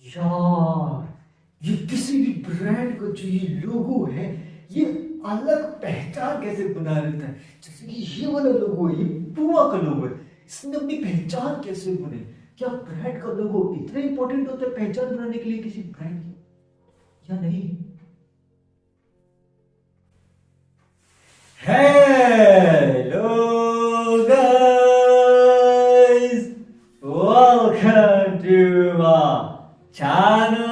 यार, ये किसी भी ब्रांड का जो ये लोगो है, ये अलग पहचान कैसे बना लेता है। जैसे कि ये वाला लोगो है, ये पूमा का लोगो है, इसने अपनी पहचान कैसे बने। क्या ब्रांड का लोगो इतना इंपॉर्टेंट होता है पहचान बनाने के लिए किसी ब्रांड की, या नहीं? Hello guys, welcome to my channel.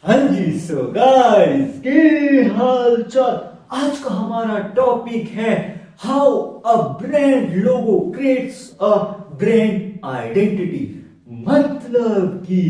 हाँ जी, सो गाइस, के हाल चाल। आज का हमारा टॉपिक है how a brand logo creates a brand identity. मतलब कि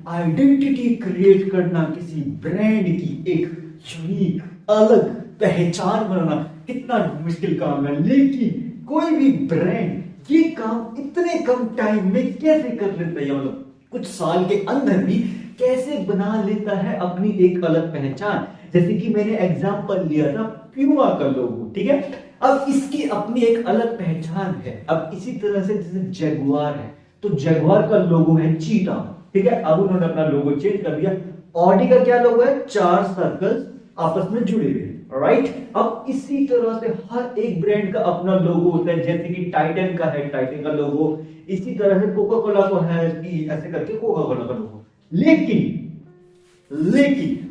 आइडेंटिटी क्रिएट करना, किसी ब्रांड की एक यूनिक अलग पहचान बनाना कितना मुश्किल काम है, लेकिन कोई भी ब्रांड ये काम इतने कम टाइम में कैसे कर लेता है, मतलब कुछ साल के अंदर भी कैसे बना लेता है अपनी एक अलग पहचान। जैसे कि मैंने एग्जांपल लिया था प्यूमा का लोगो, ठीक है। अब इसकी अपनी एक अलग पहचान है। अब इसी तरह से जैसे जगुआर है, तो जगुआर का लोगो है चीता, ठीक है। अब उन्होंने अपना लोगो चेंज कर दिया। ऑडी का क्या लोगो है? 4 सर्कल्स आपस में जुड़े हुए, राइट। अब इसी तरह से हर एक ब्रांड का अपना लोगो होता है। जैसे कि टाइटन का है, टाइटन का लोगो। इसी तरह से कोका कोला को है कि ऐसे करके कोका कोला का लोगो। लेकिन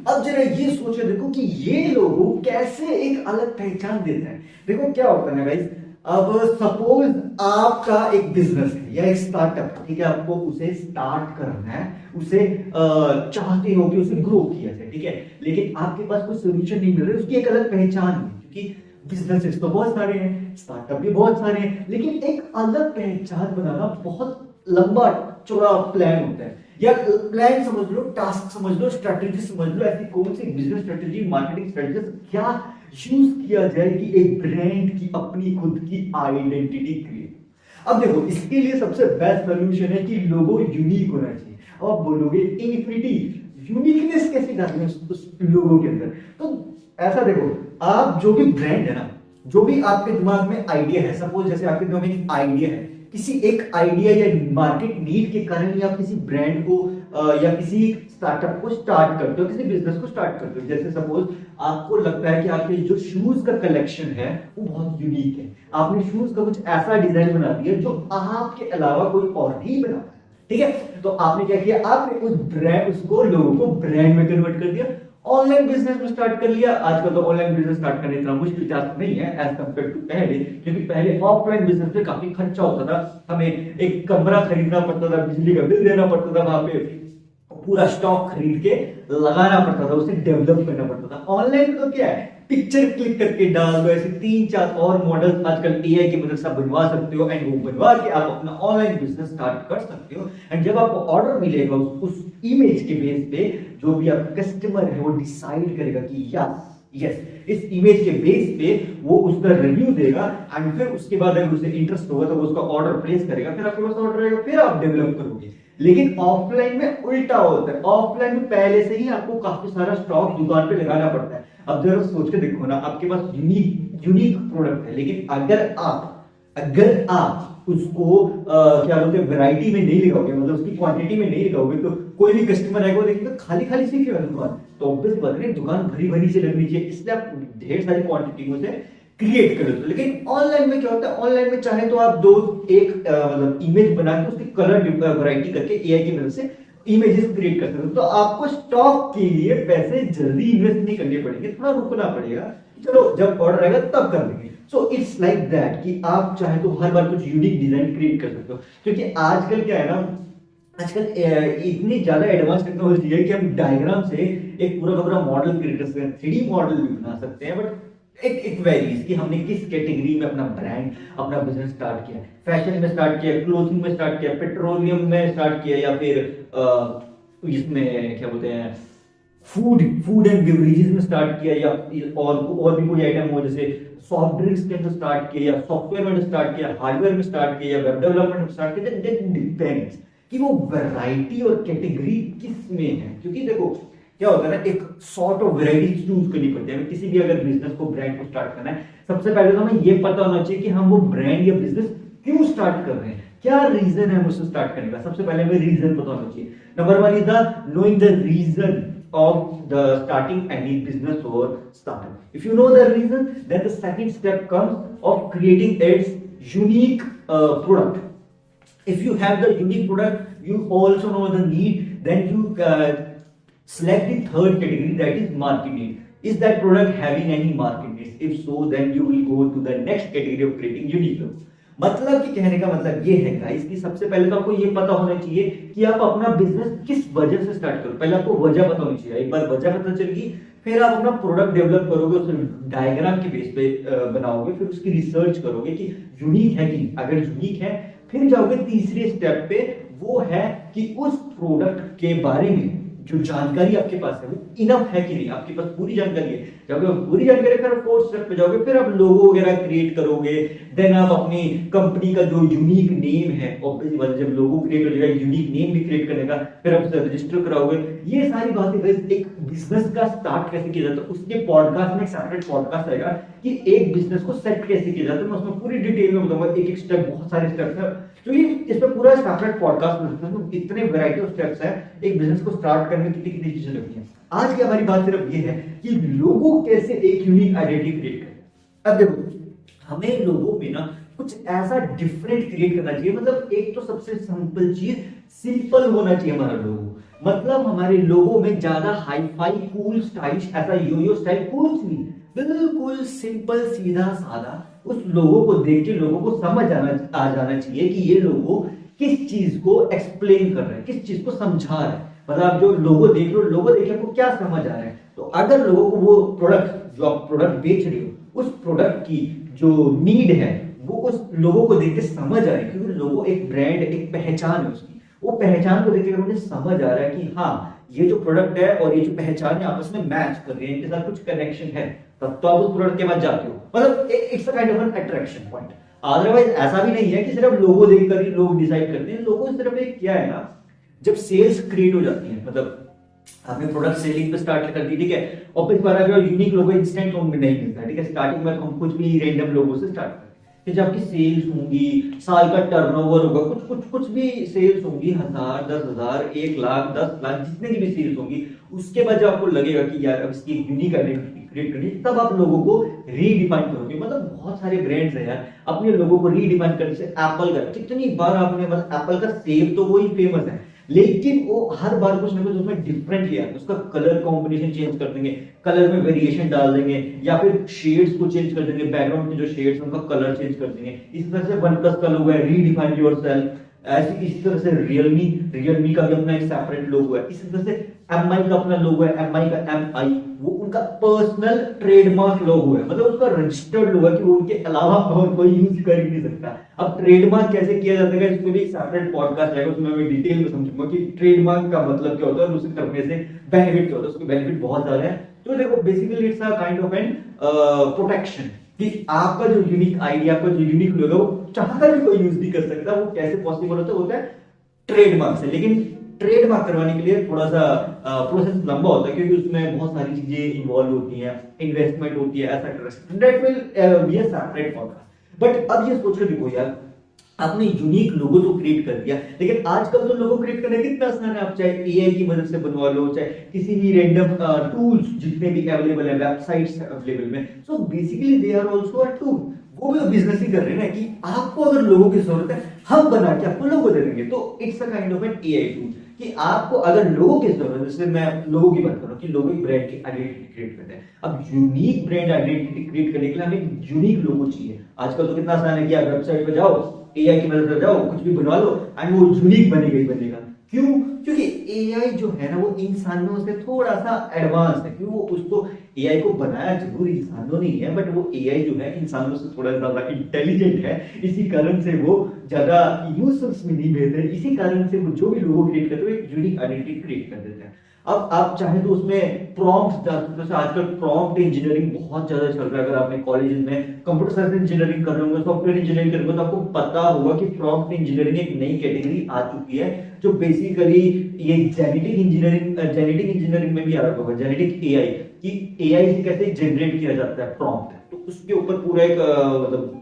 अब जरा ये सोचे देखो कि ये लोगो कैसे एक अलग पहचान देता है। देखो क्या होता है ना गाइस, अब सपोज आपका एक बिजनेस है या एक स्टार्टअप, ठीक है। आपको उसे स्टार्ट करना है, उसे चाहते हो कि उसे ग्रो किया जाए, ठीक है। लेकिन आपके पास कोई सोल्यूशन नहीं मिल रहा है, उसकी एक अलग पहचान है। क्योंकि बिजनेसेस तो बहुत सारे हैं, स्टार्टअप भी बहुत सारे हैं, लेकिन एक अलग पहचान बनाना बहुत लंबा चौड़ा प्लान होता है। या प्लान समझ लो, टास्क समझ लो, स्ट्रेटेजी समझ लो। ऐसी कौन सी बिजनेस स्ट्रेटेजी, मार्केटिंग स्ट्रेटेजी क्या यूज किया जाए कि एक ब्रांड की अपनी खुद की आइडेंटिटी क्रिएट। अब देखो, इसके लिए सबसे बेस्ट सोल्यूशन है कि लोगो यूनिक होना चाहिए। अब आप बोलोगे इन्फिनिटी, यूनिकनेस कैसे डालनी है उस लोगो के अंदर? तो ऐसा देखो, आप जो भी ब्रांड है ना, जो भी आपके दिमाग में आइडिया है, सपोज जैसे आपके दिमाग में एक आइडिया है, किसी एक आइडिया या मार्केट नीड के कारण आप किसी ब्रांड को या किसी स्टार्टअप को स्टार्ट करते हो, किसी बिजनेस को स्टार्ट करते हो। जैसे सपोज आपको लगता है कि आपके जो शूज का कलेक्शन है वो बहुत यूनिक है, आपने शूज का कुछ ऐसा डिजाइन बना दिया जो आपके अलावा कोई और नहीं बना पाया, ठीक है। तो आपने क्या किया, आपने उस ब्रांड, उसको लोगों को ब्रांड में कन्वर्ट कर दिया, ऑनलाइन बिजनेस में स्टार्ट कर लिया। आजकल तो ऑनलाइन बिजनेस स्टार्ट करना इतना मुश्किल टास्क नहीं है एज कंपेयर टू पहले, क्योंकि पहले ऑफलाइन बिजनेस में काफी खर्चा होता था। हमें एक कमरा खरीदना पड़ता था, बिजली का बिल देना पड़ता था, वहां पे पूरा स्टॉक खरीद के लगाना पड़ता था, उसे डेवलप करना पड़ता था। ऑनलाइन तो क्या है, पिक्चर क्लिक करके डाल दो, ऐसे 3-4 और मॉडल आजकल एआई की मदद से बनवा सकते हो, एंड वो बनवा के आप अपना ऑनलाइन बिजनेस स्टार्ट कर सकते हो। एंड जब आपको ऑर्डर मिलेगा उस इमेज के बेस पे, जो भी आपका कस्टमर है वो डिसाइड करेगा कि यस इस इमेज के बेस पे वो उसका रिव्यू देगा, एंड फिर उसके बाद अगर उसे इंटरेस्ट होगा तो वो उसका ऑर्डर प्लेस करेगा, फिर आपके पास ऑर्डर आएगा, फिर आप डेवलप करोगे। लेकिन ऑफलाइन में उल्टा होता है। ऑफलाइन में पहले से ही आपको काफी सारा स्टॉक दुकान पे लगाना पड़ता है। अब जरा सोच के देखो ना, आपके पास यूनिक प्रोडक्ट है, लेकिन अगर आप उसको क्या बोलते हैं, वैरायटी में नहीं लगाओगे, मतलब उसकी क्वांटिटी में नहीं लगाओगे, तो कोई भी कस्टमर आएगा वो देखेगा खाली खाली से क्यों है दुकान। तो ऑब्वियस बात है, दुकान भरी भरी से लगनी चाहिए, इसलिए आप ढेर सारी क्वांटिटी में से क्रिएट कर लेते। लेकिन ऑनलाइन में क्या होता है, ऑनलाइन में चाहे तो आप मतलब इमेज बना के उसकी कलर वैरायटी करके एआई की मदद से इमेजेस क्रिएट कर सकते हो। तो आपको स्टॉक के लिए पैसे जल्दी इन्वेस्ट नहीं करने पड़ेंगे, थोड़ा रुकना पड़ेगा, चलो जब ऑर्डर आएगा तब कर देंगे। सो इट्स लाइक दैट कि आप चाहे तो हर बार कुछ यूनिक डिजाइन क्रिएट कर सकते हो। क्योंकि आजकल क्या है ना, आजकल इतनी ज्यादा एडवांस टेक्नोलॉजी है कि हम डायग्राम से एक पूरा का पूरा मॉडल क्रिएट कर सकते हैं, 3D मॉडल भी बना सकते हैं। बट इट वेरीज कि हमने किस कैटेगरी में अपना ब्रांड, अपना बिजनेस स्टार्ट किया। फैशन में स्टार्ट किया, क्लोथिंग में स्टार्ट किया, पेट्रोलियम में स्टार्ट किया, या फिर इसमें क्या बोलते हैं, फूड एंड बेवरेजेस में स्टार्ट किया, या और भी कोई आइटम हो, जैसे सॉफ्ट ड्रिंक्स के अंदर स्टार्ट किया, या सॉफ्टवेयर में स्टार्ट किया, हार्डवेयर में स्टार्ट किया, या वेब डेवलपमेंट में स्टार्ट किया। दैट डिपेंड्स कि वो वैरायटी और कैटेगरी किस में है। क्योंकि देखो, क्या होता है ना, एक सॉर्ट ऑफ वैरायटी चूज करनी पड़ती है हमें किसी भी अगर बिजनेस को, ब्रांड को स्टार्ट करना है। सबसे पहले तो हमें ये पता होना चाहिए कि हम वो ब्रांड या बिजनेस क्यों स्टार्ट कर रहे हैं, क्या रीजन है मुझसे स्टार्ट करने का। सबसे पहले हमें रीजन पता होना चाहिए। Number one is the knowing the reason of the starting any business or startup. If you know the reason, then the second step comes of creating its unique product. If you have the unique product, you also know the need, then you select the third category, that is market need. Is that product having any market needs? If so, then you will go to the next category of creating unique product. मतलब कि कहने का मतलब ये है guys कि सबसे पहले तो आपको ये पता होना चाहिए कि आप अपना बिजनेस किस वजह से स्टार्ट करो। पहले आपको वजह पता होनी चाहिए। एक बार वजह पता चलेगी, फिर आप अपना प्रोडक्ट डेवलप करोगे, उस डायग्राम के बेस पे बनाओगे, फिर उसकी रिसर्च करोगे कि यूनिक है कि नहीं। अगर यूनिक है, फिर जाओगे तीसरे स्टेप पे, वो है कि उस प्रोडक्ट के बारे में जो जानकारी आपके पास है वो इनफ है कि नहीं, आपके पास पूरी जानकारी है। जब आप पूरी जानकारी, फिर फोर्थ स्टेप पे जाओगे, फिर आप लोगो वगैरह क्रिएट करोगे। देन आप अपनी कंपनी का जो यूनिक नेम है, ऑब्वियसली बात, जब लोगो क्रिएट हो जाएगा, यूनिक नेम भी क्रिएट करने का, फिर आप उसे रजिस्टर कराओगे। ये सारी बातें एक बिजनेस का स्टार्ट कैसे किया जाता है, उसके पॉडकास्ट में एक सेपरेट पॉडकास्ट आएगा कि एक बिजनेस को सेट कैसे किया जाता है। मैं उसमें पूरी डिटेल में बताऊंगा, एक एक स्टेप, बहुत सारे स्टेप्स हैं, तो ये इस पे पूरा सेपरेट पॉडकास्ट में इतने वैरायटी ऑफ स्टेप्स हैं एक बिजनेस को स्टार्ट करने में, कितनी कितनी चीजें लगती हैं। आज की हमारी बात सिर्फ ये है कि लोगों कैसे एक यूनिक आइडेंटिटी क्रिएट करें। अब देखो, हमें लोगों में ना कुछ ऐसा डिफरेंट क्रिएट करना चाहिए। मतलब एक तो सबसे सिंपल चीज, सिंपल होना चाहिए हमारा लोगो। मतलब हमारे लोगों में ज्यादा हाई फाई कूल स्टाइलिश ऐसा यो स्टाइल कुछ नहीं, बिल्कुल सिंपल सीधा साधा। उस लोगों को देख के लोगों को समझ आ जाना चाहिए कि ये लोगो किस चीज को एक्सप्लेन कर रहे हैं, किस चीज को समझा रहे हैं। मतलब आप जो लोगो देख रहे हो, लोगो देख के आपको क्या समझ आ रहा है। तो अगर लोगों को वो प्रोडक्ट, जो आप प्रोडक्ट बेच रहे हो, उस प्रोडक्ट की जो नीड है वो उस लोगों को देख के समझ आ रही है, क्योंकि लोगो एक ब्रांड, एक पहचान है उसकी। वो पहचान को देख के उन्हें समझ आ रहा है कि हाँ, ये जो प्रोडक्ट है और ये जो पहचान है आपस में मैच कर रही है, इनके साथ कुछ कनेक्शन है, तब तो आप उस प्रोडक्ट के बाद जाते हो। मतलब it's a kind of N attraction point. Otherwise ऐसा भी नहीं है कि सिर्फ लोगो देखकर ही लोग डिसाइड करते हैं। लोगो सिर्फ एक क्या है ना, जब सेल्स क्रिएट हो जाती है, मतलब आपने प्रोडक्ट सेलिंग पे स्टार्ट कर दी, ठीक है, और फिर बार यूनिक लोगो इंस्टेंट होम में नहीं मिलता है, ठीक है। स्टार्टिंग में हम कुछ भी रैंडम लोगो से स्टार्ट करते हैं, फिर जब आपकी सेल्स होंगी, साल का टर्नओवर होगा, कुछ भी सेल्स होंगी, 1000, 10,000, 1 लाख, 10 लाख, जितने की भी सेल्स होंगी, उसके बाद जब आपको लगेगा कि यार अब इसकी यूनिक आइडेंटिटी क्रिएट करनी, तब आप लोगों को रीडिफाइन करोगे। मतलब बहुत सारे ब्रांड्स हैं यार, अपने लोगों को रीडिफाइन करने से एप्पल का कितनी बार आपने, मतलब एप्पल का सेब तो वही फेमस है, लेकिन वो हर बार कुछ ना कुछ उसमें डिफरेंट लिया, उसका कलर कॉम्बिनेशन चेंज कर देंगे, कलर में वेरिएशन डाल देंगे, या फिर शेड्स को चेंज कर देंगे, बैकग्राउंड के जो शेड्स उनका कलर चेंज कर देंगे। इस तरह से OnePlus का लोगो है, रीडिफाइन योरसेल्फ। ऐसी इसी तरह से रियलमी का भी अपना एक सेपरेट लोगो है। इसी तरह से MI का अपना लोगो है, MI का MI, वो उनका पर्सनल ट्रेडमार्क लोगो है, मतलब उसका रजिस्टर्ड लोगो है कि वो उनके अलावा और कोई यूज कर ही नहीं सकता। अब ट्रेडमार्क कैसे किया जाता है, इसमें भी एक सेपरेट पॉडकास्ट आएगा, उसमें मैं डिटेल में समझूंगा कि ट्रेडमार्क का मतलब क्या होता है और उसे करने से बेनिफिट क्या होता है। उसके बेनिफिट बहुत ज्यादा है। तो देखो, basically it's a kind of an protection कि आपका जो यूनिक आइडिया, आपका जो यूनिक लोगो, वो चाहकर भी कोई यूज नहीं कर सकता। वो कैसे पॉसिबल होता है ट्रेडमार्क से। लेकिन ट्रेडमार्क करवाने के लिए थोड़ा सा प्रोसेस लंबा होता है, क्योंकि उसमें बहुत सारी चीजें इन्वॉल्व होती हैं, इन्वेस्टमेंट होती है, ऐसा that will be a separate podcast. But अब ये सोच कर देखो यार, आपने यूनिक लोगो तो क्रिएट कर दिया, लेकिन आजकल तो लोगो क्रिएट करना कितना आसान है। आप चाहे एआई की मदद से बनवा लो, चाहे किसी भी रैंडम टूल्स जितने भी अवेलेबल है, वेबसाइट्स अवेलेबल में, so basically they are also a tool. वो भी बिजनेस ही कर रहे हैं ना कि आपको अगर लोगों की जरूरत है, हम बना के आपको लोगो दे देंगे। तो it's a kind of an AI tool कि आपको अगर लोगों की जरूरत है, जैसे मैं लोगों की बात कर रहा हूँ कि लोगो एक ब्रांड की आइडेंटिटी क्रिएट करते हैं। अब यूनिक ब्रांड आइडेंटिटी क्रिएट करने के लिए हमें यूनिक लोगो चाहिए। आजकल तो कितना आसान है कि आप वेबसाइट पे जाओ, एआई की मदद से जाओ, कुछ भी बनवा लो एंड वो यूनिक बनेगा। क्यों? क्योंकि एआई जो है ना, वो इंसानों से थोड़ा सा एडवांस है। क्यों? वो उसको एआई को बनाया जरूर इंसानों ने ही है, बट वो एआई जो है इंसानों से थोड़ा ज्यादा इंटेलिजेंट है। इसी कारण से वो ज्यादा यूजर्स में नहीं भेजते, इसी कारण से वो जो भी लोगो क्रिएट करते हैं एक यूनिक आइडेंटिटी क्रिएट कर देते हैं। अब आप चाहे तो उसमें प्रॉम्प्ट डाल सकते हो। आजकल प्रॉम्प्ट इंजीनियरिंग बहुत ज्यादा चल रहा है। अगर आपने कॉलेज में कंप्यूटर साइंस इंजीनियरिंग कर रहे होंगे, सॉफ्टवेयर इंजीनियरिंग कर रहे होंगे, तो आपको पता होगा कि प्रॉम्प्ट इंजीनियरिंग एक नई कैटेगरी आ चुकी है, जो बेसिकली ये जेनेटिक इंजीनियरिंग में भी आ रहा होगा, जेनेटिक एआई, कि एआई से कैसे जनरेट किया जाता है प्रॉम्प्ट। तो उसके ऊपर पूरा एक मतलब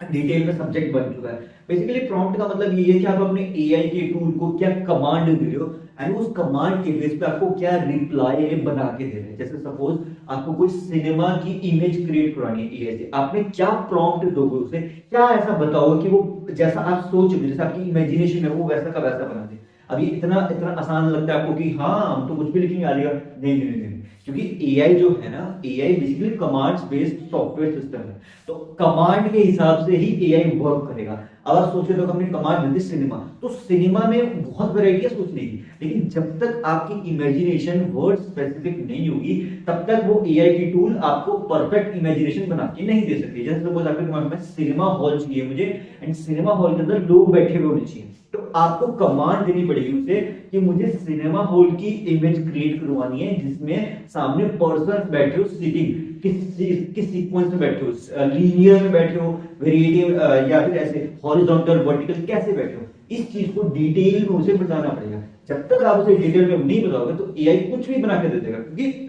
डिटेल में सब्जेक्ट बन चुका है। बेसिकली प्रॉम्प्ट का मतलब ये है कि आप अपने एआई के टूल को क्या कमांड दे रहे हो, एंड उस कमांड के बेस पे आपको क्या रिप्लाई बना के दे रहे हैं। जैसे सपोज आपको कोई सिनेमा की इमेज क्रिएट करवानी है एआई से, आपने क्या प्रॉम्प्ट दोगे उसे, क्या ऐसा बताओगे कि वो जैसा आप सोच रहे हो, जैसा आपकी इमेजिनेशन है, वो वैसा का वैसा बना दे। अभी इतना इतना आसान लगता है आपको कि हाँ हम तो कुछ भी लिखेंगे आ जाएगा। नहीं नहीं नहीं, क्योंकि एआई जो है ना, AI basically commands based software system है। तो कमांड के हिसाब से ही एआई वर्क करेगा। अब आप सोचे तो हमने कमांड दी थी सिनेमा, तो सिनेमा में बहुत वैरायटी है सोचने की, लेकिन जब तक आपकी इमेजिनेशन वर्ड स्पेसिफिक नहीं होगी, तब तक वो एआई की टूल आपको परफेक्ट इमेजिनेशन बना के नहीं दे सकती। जैसे सपोज आपके दिमाग में सिनेमा हॉल चाहिए मुझे, एंड सिनेमा हॉल के अंदर लोग बैठे हुए होने चाहिए, तो आपको कमांड देनी पड़ेगी उसे कि मुझे सिनेमा हॉल की इमेज क्रिएट करवानी है, जिसमें सामने पर्सन बैठे हो सिटिंग, किस सीक्वेंस में बैठे हो, लीनियर में बैठे हो, वेरिएटिव या फिर ऐसे हॉरिजॉन्टल वर्टिकल कैसे बैठे हो, इस चीज को डिटेल में उसे बताना पड़ेगा। जब तक आप उसे डिटेल में नहीं बताओगे तो एआई कुछ भी बना के दे देगा। क्योंकि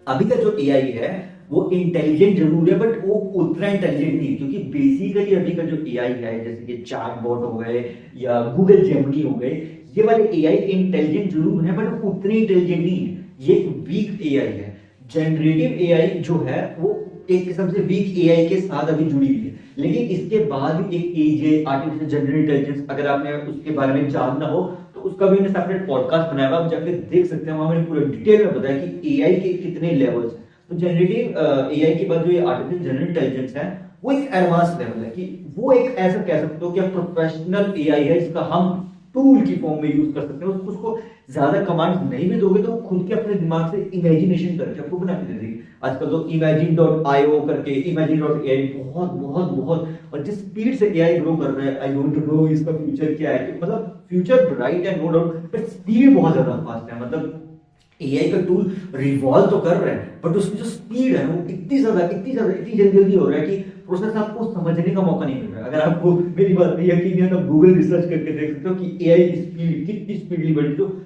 अभी का जो एआई है वो इंटेलिजेंट जरूर है, बट वो उतना इंटेलिजेंट नहीं है। क्योंकि बेसिकली अभी का जो एआई है, जैसे कि चैटबॉट हो गए या गूगल जेमिनी हो गए, ये वाले एआई इंटेलिजेंट जरूर है, बट उतने इंटेलिजेंट नहीं है। ये एक वीक एआई है। जनरेटिव एआई जो है वो एक किस्म से वीक एआई के साथ अभी जुड़ी हुई है। लेकिन इसके बाद एक एज है आर्टिफिशियल जनरल इंटेलिजेंस, अगर आपने उसके बारे में जानना हो तो उसका भी मैंने सेपरेट पॉडकास्ट बनाया हुआ, आप जाके देख सकते हैं। वहां मैंने पूरा डिटेल में बताया कि एआई के कितने लेवल्स हैं। तो जनरेटिव एआई के बाद जो ये आर्टिफिशियल जनरल इंटेलिजेंस है, वो एक एडवांस लेवल है, कि वो एक ऐसा कह सकते हो कि प्रोफेशनल एआई है, जिसका हम टूल की फॉर्म में यूज कर सकते हैं। उसको ज्यादा कमांड नहीं भी दोगे तो वो खुद के अपने दिमाग से इमेजिनेशन करके आपको बना के दे देगी। आजकल तो imagine.io करके imagine.ai बहुत बहुत बहुत, और जिस स्पीड से एआई ग्रो कर रहा है, आई डोंट नो इसका फ्यूचर क्या है। मतलब फ्यूचर ब्राइट है नो डाउट, बट स्पीड बहुत ज्यादा फास्ट है। मतलब एआई का टूल रिवॉल्व तो कर रहा है, बट उसकी जो स्पीड है वो इतनी जल्दी हो रहा है कि प्रोसेस आपको समझने का मौका नहीं मिल रहा है। अगर आपको मेरी बात नहीं यकीन है तो गूगल रिसर्च करके देख सकते हो कि एआई की स्पीड कितनी स्पीडली बढ़ी। तो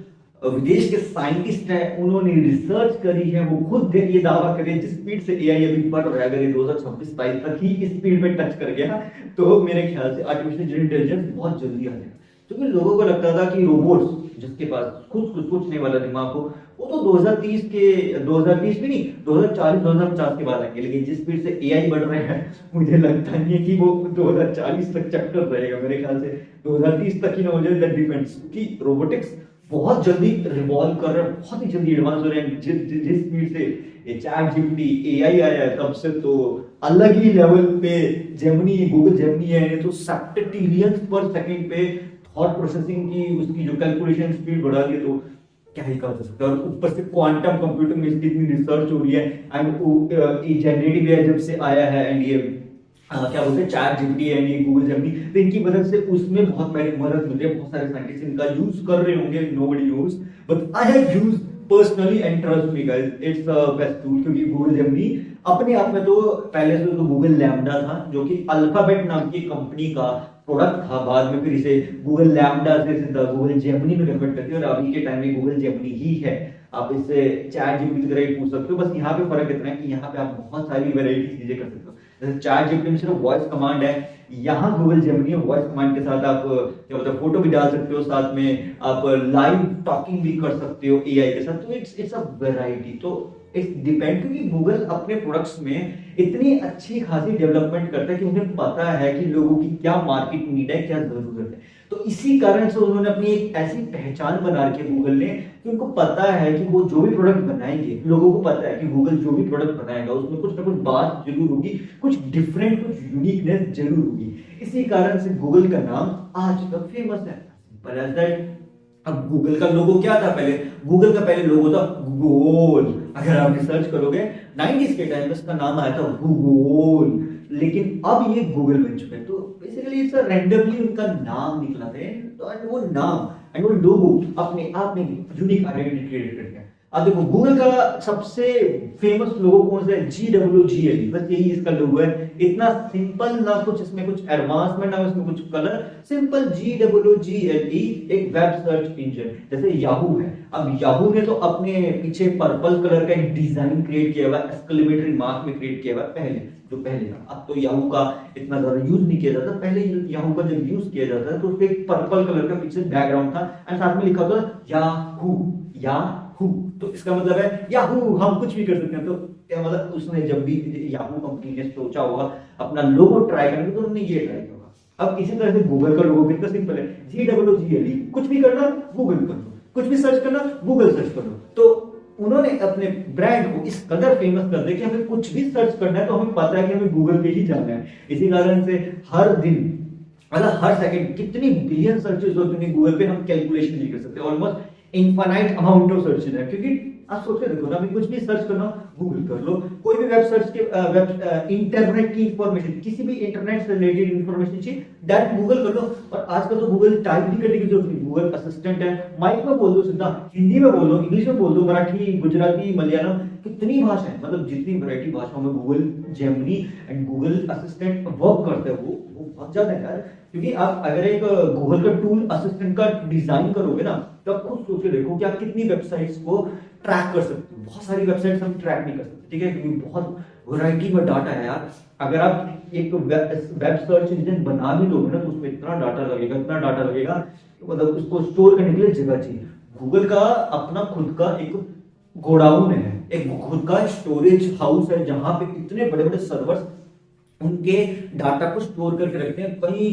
विदेश के साइंटिस्ट हैं, उन्होंने रिसर्च करी है, वो खुद ये दावा करे जिस स्पीड से एआई अभी बढ़ रहा है, अगर ये 2026-27 तक ही इस स्पीड में टच कर गया तो मेरे ख्याल से आर्टिफिशियल जनरल इंटेलिजेंस बहुत जल्दी आ जाएगा। क्योंकि लोगों को लगता था कि रोबोट्स जिसके पास खुद सोचने वाला दिमाग हो, वो तो 2030 भी नहीं, 2040-2050 के बाद आएंगे। लेकिन जिस स्पीड से एआई बढ़ रहे हैं, मुझे लगता नहीं है कि वो 2040 तक चक्कर रहेगा। मेरे ख्याल से 2030 तक ही ना हो जाए, दैट डिपेंड्स। कि रोबोटिक्स बहुत जल्दी रिवॉल्व कर रहे हैं, बहुत ही जल्दी एडवांस हो रहे हैं। जिस स्पीड से ये चैट जीपीटी एआई आया है, तब से तो अलग ही लेवल पे जेमिनी, गूगल जेमिनी है, तो सेप्टेटिलियंस पर सेकंड पे थॉट प्रोसेसिंग की उसकी जो कैलकुलेशन स्पीड बढ़ा दी है, तो क्या ही कहा जा सकता है। और ऊपर से क्वांटम कंप्यूटिंग में इसकी इतनी रिसर्च हो रही है, एंड जनरेटिव एआई जब से आया है, एंड ये क्या बोलते हैं चैट जीपीटी एंड ये गूगल जेमिनी, तो इनकी मदद से उसमें बहुत मेरी मदद मिल रही है। बहुत सारे साइंटिस्ट इनका यूज कर रहे होंगे, nobody nose, but I have used personally and trust me guys, it's a best tool. क्योंकि गूगल जेमिनी अपने आप में तो पहले से तो गूगल लैम्डा था, जो कि अल्फाबेट नाम की कंपनी का प्रोडक्ट था। बाद में फिर इसे गूगल लैम्डा से सीधा गूगल जेमिनी में कन्वर्ट कर दिया, और अभी के टाइम में गूगल जेमिनी ही है। आप इससे चैट जीपीटी की तरह ही पूछ सकते हो, बस यहाँ पे फर्क इतना है कि यहाँ पे आप बहुत सारी वैरायटी चीजें कर सकते हो। जैसे चैट जीपीटी में सिर्फ वॉइस कमांड है, यहाँ गूगल जेमिनी वॉइस कमांड के साथ आप क्या बोलते हैं फोटो भी डाल सकते हो, साथ में आप लाइव टॉकिंग भी कर सकते हो एआई के साथ। तो इट्स अ वैरायटी। तो इट्स डिपेंड, क्योंकि गूगल अपने प्रोडक्ट्स में इतनी अच्छी खासी डेवलपमेंट करता है कि उन्हें पता है कि लोगों की क्या मार्केट नीड है, क्या जरूरत है। तो इसी कारण से उन्होंने अपनी एक ऐसी पहचान बना रखी है गूगल ने, कि उनको पता है कि वो जो भी प्रोडक्ट बनाएंगे, लोगों को पता है कि गूगल जो भी प्रोडक्ट बनाएगा उसमें कुछ ना कुछ बात जरूर होगी, कुछ डिफरेंट, कुछ यूनिकनेस जरूर होगी। इसी कारण से गूगल का नाम आज तक फेमस है। Simple as that. अब गूगल का लोगो क्या था पहले? गूगल का पहले लोगो था गूगल। अगर आप रिसर्च करोगे 90s के टाइम में इसका नाम आया था गूगल, लेकिन अब ये गूगल बन चुका है। तो बेसिकली इट्स रैंडमली उनका नाम निकला था, तो वो नाम एंड वो लोगो अपने आप में यूनिक आइडेंटिटी क्रिएट कर गया। अब देखो गूगल का सबसे फेमस लोगो कौन सा है? GWGLE, बस यही इसका लोगो है। इतना सिंपल, ना कुछ इसमें कुछ एडवांसमेंट, ना इसमें कुछ कलर, सिंपल GWGLE, एक वेब सर्च इंजन जैसे याहू है। अब याहू ने तो अपने पीछे पर्पल कलर का एक डिजाइन क्रिएट किया हुआ है, एक्सक्लेमेटरी मार्क में क्रिएट किया हुआ है पहले था। अब तो याहू का इतना ज्यादा यूज नहीं किया जाता। पहले याहू का जब यूज किया जाता है तो उसपे एक पर्पल कलर का पीछे बैकग्राउंड था एंड साथ में लिखा था याहू। तो इसका मतलब है याहू, हम कुछ भी कर सकते हैं। तो क्या मतलब, उसने जब भी याहू कंपनी ने सोचा होगा अपना लोगो ट्राई करने तो उन्होंने ये ट्राई किया होगा। अब इसी तरह से गूगल का लोगो कितना सिंपल है, GWGLE, कुछ भी करना गूगल कर लो, कुछ भी सर्च करना गूगल सर्च कर लो। तो उन्होंने अपने ब्रांड को इस कदर फेमस कर दिया कि हमें कुछ भी सर्च करना है तो हमें पता है कि हमें गूगल पे ही जाना है। इसी कारण से हर दिन, मतलब हर सेकंड कितनी बिलियन सर्चेस होती हैं गूगल पे, हम कैलकुलेशन नहीं कर सकते। Almost infinite amount of searches है, क्योंकि आप सोच के देखो ना, अभी कुछ भी सर्च करना गूगल कर लो, कोई भी वेब सर्च के इंटरनेट की इंफॉर्मेशन, किसी भी इंटरनेट से रिलेटेड इंफॉर्मेशन चाहिए डायरेक्ट गूगल कर लो। और आजकल तो गूगल टाइप भी करने की जरूरत नहीं, गूगल असिस्टेंट है, माइक में बोल दो सीधा, हिंदी में बोल दो, इंग्लिश में बोल दो, मराठी, गुजराती, मलयालम, कितनी भाषा है, मतलब जितनी वैरायटी भाषाओं में Google Gemini and Google assistant work करते हैं वो बहुत ज्यादा है यार। क्योंकि आप अगर एक गूगल का टूल असिस्टेंट का डिजाइन करोगे ना, तो आप खुद सोच के देखो कि आप कितनी वेबसाइट्स को ट्रैक कर सकते हो। बहुत सारी वेबसाइट्स हम ट्रैक नहीं कर सकते, ठीक है, क्योंकि बहुत वैरायटी में डाटा है यार। अगर आप एक वेब सर्च इंजन बना भी लोगे ना, तो उसमें इतना डाटा लगेगा, तो मतलब उसको स्टोर करने के लिए जगह चाहिए। गूगल का अपना खुद का एक गोडाउन है, एक खुद का स्टोरेज हाउस है, जहां पे इतने बड़े बड़े सर्वर्स उनके डाटा को स्टोर करके रखते हैं, कई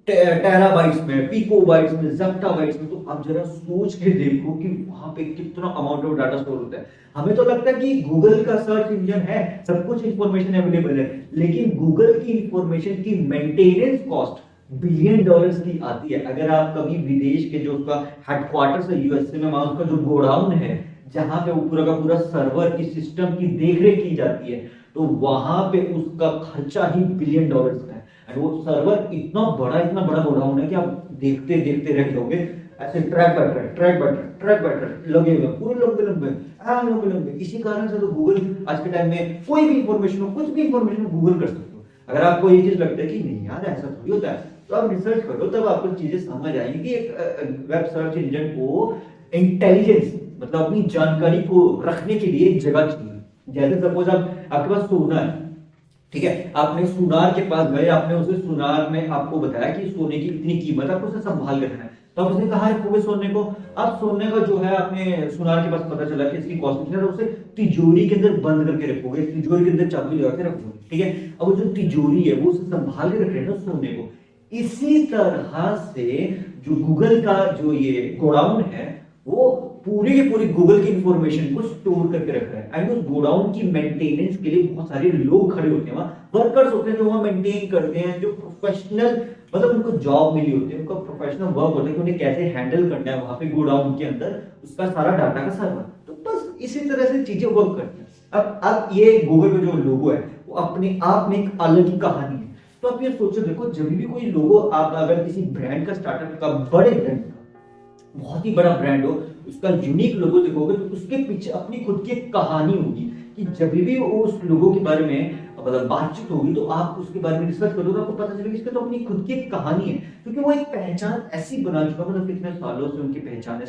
टेराबाइट्स में, पिकोबाइट्स में, ज़ेप्टाबाइट्स में। तो आप जरा सोच के देखो कि वहां पे कितना अमाउंट ऑफ डाटा स्टोर होता है। हमें तो लगता है कि गूगल का सर्च इंजन है, सब कुछ इंफॉर्मेशन अवेलेबल है, लेकिन गूगल की इंफॉर्मेशन की मेंटेनेंस कॉस्ट बिलियन डॉलर्स की आती है। अगर आप कभी विदेश के जो उसका हेडक्वार्टर्स है यूएसए में, वहां उसका जो गोडाउन है, जहां पे वो पूरा का पूरा सर्वर की सिस्टम की देखरेख की जाती है, तो वहां पे उसका खर्चा ही बिलियन डॉलर्स का है। और वो सर्वर इतना बड़ा गोडाउन है कि आप देखते देखते रह जाओगे, ऐसे ट्रैक बाय ट्रैक लगे हुए पूरे लंबे। इसी कारण से तो गूगल आज के टाइम में कोई भी इंफॉर्मेशन हो, कुछ भी इंफॉर्मेशन हो, गूगल कर सकते हो। अगर आपको ये चीज लगता है कि नहीं यार ऐसा थोड़ी होता है, तो आप रिसर्च करो, तब आपको चीजें समझ आएंगी कि एक वेब सर्च इंजन को इंटेलिजेंस, मतलब अपनी जानकारी को रखने के लिए एक जगह चाहिए। जैसे सपोज आपके पास सोना है, ठीक है, आपने सुनार के पास गए, आपने उसे सुनार में आपको बताया कि सोने की इतनी कीमत है, आपको उसे संभाल के रखना है, तो आप उसने कहा रखोगे सोने को। आप सोने का जो है आपने सुनार के पास पता चला कि इसकी कॉस्ट कितनी है, तो उसे तिजोरी के अंदर बंद करके रखोगे, तिजोरी के अंदर चाबी लगा के रखोगे, ठीक है। अब जो तिजोरी है वो उसे संभाल के रख रहे हैं ना सोने को। इसी तरह से जो गूगल का जो ये गोडाउन है, वो पूरी की पूरी गूगल की इंफॉर्मेशन को स्टोर करके रख रहा है। एंड उस गोडाउन की मेंटेनेंस के लिए बहुत सारे लोग खड़े होते हैं, वहां वर्कर्स होते हैं जो वहां मेंटेन करते हैं, जो प्रोफेशनल, मतलब उनको जॉब मिली होती है, उनका प्रोफेशनल वर्क होता है कि उन्हें कैसे हैंडल करना है वहां पे गोडाउन के अंदर उसका सारा डाटा का सर्वर। तो बस इसी तरह से चीजें वर्क करती हैं। अब ये गूगल का जो लोगो है वो अपने आप में एक अलग ही कहानी है। तो आप ये सोचो, देखो जब भी कोई लोगो, आप अगर किसी ब्रांड का स्टार्टअप का, बड़े ब्रांड का, बहुत ही बड़ा ब्रांड हो, उसका यूनिक लोगो देखोगे तो उसके पीछे अपनी खुद की एक कहानी होगी कि जब भी उस लोगो के बारे में मतलब बातचीत होगी तो आप उसके बारे में रिसर्च करोगे तो आपको पता चलेगा इसके तो अपनी खुद की एक कहानी है, क्योंकि वो एक पहचान ऐसी बना चुका, मतलब कितने सालों से उनकी पहचान है।